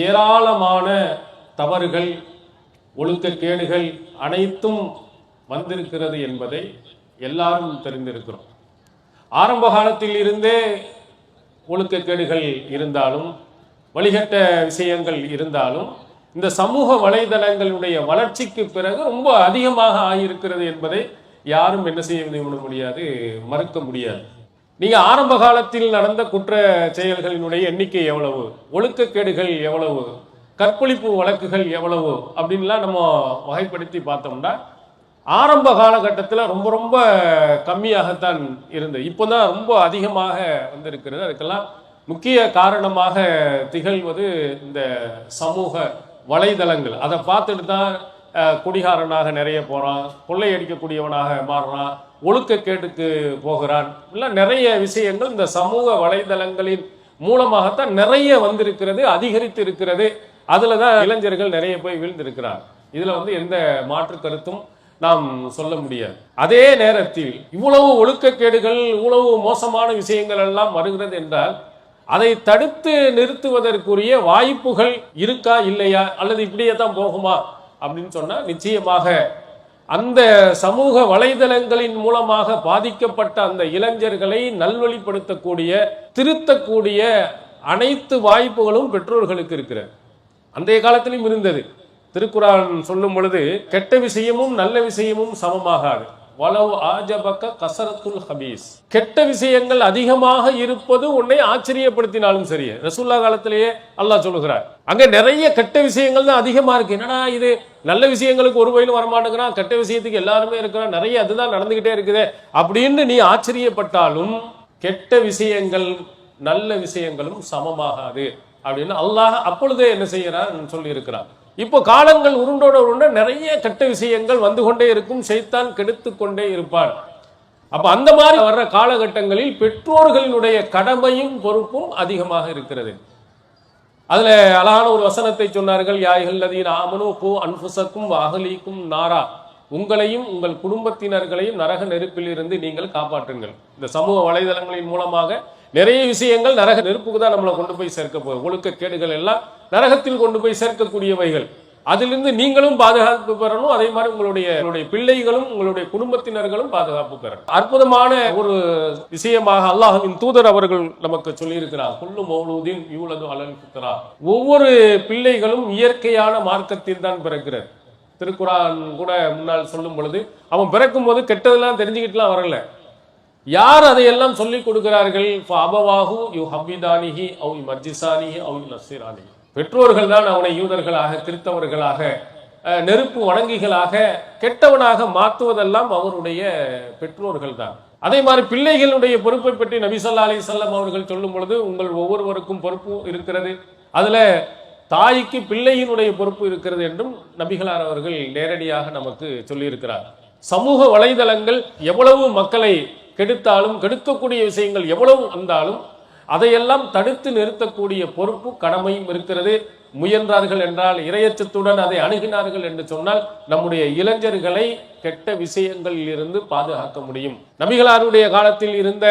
ஏராளமான தவறுகள், ஒழுக்கக்கேடுகள் அனைத்தும் வந்திருக்கிறது என்பதை எல்லாரும் தெரிந்திருக்கிறோம். ஆரம்ப காலத்தில் இருந்தே ஒழுக்கக்கேடுகள் இருந்தாலும் வழிகட்ட விஷயங்கள் இருந்தாலும் இந்த சமூக வலைதளங்களுடைய வளர்ச்சிக்கு பிறகு ரொம்ப அதிகமாக ஆகியிருக்கிறது என்பதை யாரும் என்ன செய்ய முடியாது, மறுக்க முடியாது. நீங்க ஆரம்ப காலத்தில் நடந்த குற்ற செயல்களினுடைய எண்ணிக்கை எவ்வளவு, ஒழுக்கக்கேடுகள் எவ்வளவு, கற்பழிப்பு வழக்குகள் எவ்வளவு அப்படின்லாம் நம்ம வகைப்படுத்தி பார்த்தோம்னா ஆரம்ப காலகட்டத்தில் ரொம்ப ரொம்ப கம்மியாகத்தான் இருந்தது. இப்போதான் ரொம்ப அதிகமாக வந்திருக்கிறது. அதுக்கெல்லாம் முக்கிய காரணமாக திகழ்வது இந்த சமூக வலைதளங்கள். அதை பார்த்துட்டு தான் குடிகாரனாக நிறைய போகிறான், கொள்ளையடிக்கக்கூடியவனாக மாறுறான், ஒழுக்கக்கேட்டுக்கு போகிறான். இல்லை நிறைய விஷயங்கள் இந்த சமூக வலைதளங்களின் மூலமாகத்தான் நிறைய வந்திருக்கிறது, அதிகரித்து இருக்கிறது. அதில் தான் இளைஞர்கள் நிறைய போய் வீழ்ந்திருக்கிறார். இதில் எந்த மாற்று கருத்தும் நாம் சொல்ல முடியாது. அதே நேரத்தில் இவ்வளவு ஒழுக்கக்கேடுகள், இவ்வளவு மோசமான விஷயங்கள் எல்லாம் வருகிறது என்றால் அதை தடுத்து நிறுத்துவதற்குரிய வாய்ப்புகள் இருக்கா இல்லையா, அல்லது இப்படியே தான் போகுமா அப்படின்னு சொன்னா நிச்சயமாக அந்த சமூக வலைதளங்களின் மூலமாக பாதிக்கப்பட்ட அந்த இளைஞர்களை நல்வழிப்படுத்தக்கூடிய, திருத்தக்கூடிய அனைத்து வாய்ப்புகளும் பெற்றோர்களுக்கு இருக்கிறது. அன்றைய காலத்திலும் இருந்தது. திருக்குரான் சொல்லும் பொழுது கெட்ட விஷயமும் நல்ல விஷயமும் சமமாகாது. வலவ் ஆஜபக கஸரத்துல் ஹபீஸ். கெட்ட விஷயங்கள் அதிகமாக இருப்பது உன்னை ஆச்சரியப்படுத்தினாலும் சரி. ரசூலுல்லாஹ் காலத்திலேயே அல்லாஹ் சொல்லுகிறார், அங்க நிறைய கெட்ட விஷயங்கள் தான் அதிகமா இருக்கு. என்னடா இது, நல்ல விஷயங்களுக்கு ஒரு வயலும் வரமாட்டேங்கிறான், கெட்ட விஷயத்துக்கு எல்லாருமே இருக்கிறான், நிறைய அதுதான் நடந்துகிட்டே இருக்குது அப்படின்னு நீ ஆச்சரியப்பட்டாலும் கெட்ட விஷயங்கள் நல்ல விஷயங்களும் சமமாகாது அப்படின்னு அல்லாஹ் அப்பொழுதே என்ன செய்யறார் சொல்லி இருக்கிறார். இப்போ காலங்கள் உருண்டோட உருண்ட நிறைய கெட்ட விஷயங்கள் வந்து கொண்டே இருக்கும், ஷைத்தான் கெடுத்து கொண்டே இருப்பான். அப்ப அந்த மாதிரி வர்ற காலகட்டங்களில் பெற்றோர்களினுடைய கடமையும் பொறுப்பும் அதிகமாக இருக்கிறது. அதுல அழகான ஒரு வசனத்தை சொன்னார்கள், யாய்ஹல்லதீன ஆமனூ கூ அன்ஃபுஸக்கும் வஅஹ்லீக்கும் நாரா. உங்களையும் உங்கள் குடும்பத்தினர்களையும் நரக நெருப்பில் இருந்து நீங்கள் காப்பாற்றுங்கள். இந்த சமூக வலைதளங்களின் மூலமாக நிறைய விஷயங்கள் நரக நெருப்புக்கு தான் நம்மளை கொண்டு போய் சேர்க்க போகுது. ஒழுக்கக்கேடுகள் எல்லாம் நரகத்தில் கொண்டு போய் சேர்க்கக்கூடியவைகள். அதிலிருந்து நீங்களும் பாதுகாப்பு பெறணும், அதே மாதிரி உங்களுடைய பிள்ளைகளும் உங்களுடைய குடும்பத்தினர்களும் பாதுகாப்பு பெறணும். அற்புதமான ஒரு விஷயமாக அல்லாஹ்வின் தூதர் அவர்கள் நமக்கு சொல்லியிருக்கிறார், குல்லு மௌலூதின் யூலது அலல் ஃபித்ரா. ஒவ்வொரு பிள்ளைகளும் இயற்கையான மார்க்கத்தில் தான் பிறக்கிறது. திருக்குரான் கூட முன்னால் சொல்லும் பொழுது அவன் பிறக்கும் போது கெட்டதெல்லாம் தெரிஞ்சுக்கிட்டுலாம் வரல. யார் அதையெல்லாம் சொல்லிக் கொடுக்கிறார்கள்? அபவாஹு யு ஹபிதானிஹி அவ் மர்ஜிசானிஹி அவ் நஸ்ஸிரானிஹி. பெற்றோர்கள் தான் அவனை யூதர்களாக, கிறிஸ்தவர்களாக நெருப்பு வணங்கிகளாக கெட்டவனாக மாற்றுவதெல்லாம் அவருடைய பெற்றோர்கள் தான். அதே மாதிரி பிள்ளைகளுடைய பொறுப்பை பற்றி நபி ஸல்லல்லாஹு அலைஹி வஸல்லம் அவர்கள் சொல்லும் பொழுது உங்கள் ஒவ்வொருவருக்கும் பொறுப்பு இருக்கிறது, அதுல தாய்க்கு பிள்ளையினுடைய பொறுப்பு இருக்கிறது என்றும் நபிகளார் அவர்கள் நேரடியாக நமக்கு சொல்லியிருக்கிறார். சமூக வலைதளங்கள் எவ்வளவு மக்களை கெடுத்தாலும், கெடுக்கக்கூடிய விஷயங்கள் எவ்வளவு வந்தாலும் அதையெல்லாம் தடுத்து நிறுத்தக்கூடிய பொறுப்பு கடமையும் இருக்கிறது. முயன்றார்கள் என்றால், இரையச்சத்துடன் அதை அணுகினார்கள் என்று சொன்னால் நம்முடைய இளைஞர்களை கெட்ட விஷயங்களில் இருந்து பாதுகாக்க முடியும். நபிகளாருடைய காலத்தில் இருந்த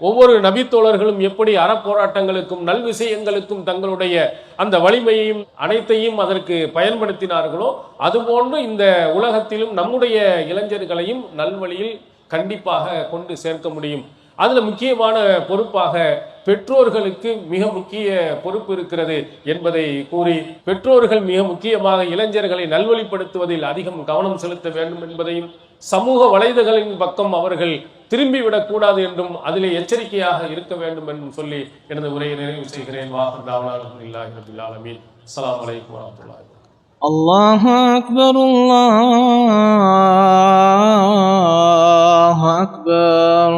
ஒவ்வொரு நபித்தோழர்களும் எப்படி அறப்போராட்டங்களுக்கும் நல் விஷயங்களுக்கும் தங்களுடைய அந்த வலிமையையும் அனைத்தையும் அதற்கு பயன்படுத்தினார்களோ, அதுபோன்று இந்த உலகத்திலும் நம்முடைய இளைஞர்களையும் நல்வழியில் கண்டிப்பாக கொண்டு சேர்க்க முடியும். அதுல முக்கியமான பொறுப்பாக பெற்றோர்களுக்கு மிக முக்கிய பொறுப்பு இருக்கிறது என்பதை கூறி, பெற்றோர்கள் மிக முக்கியமாக இளைஞர்களை நல்வழிப்படுத்துவதில் அதிகம் கவனம் செலுத்த வேண்டும் என்பதையும், சமூக வலைதளங்களின் பக்கம் அவர்கள் திரும்பிவிடக் கூடாது என்றும் அதிலே எச்சரிக்கையாக இருக்க வேண்டும் என்றும் சொல்லி எனது உரையை நிறைவு செய்கிறேன். அஸ்ஸலாமு அலைக்கும் வரஹ்மத்துல்லாஹி. அல்லாஹு அக்பர், அல்லாஹு அக்பர்.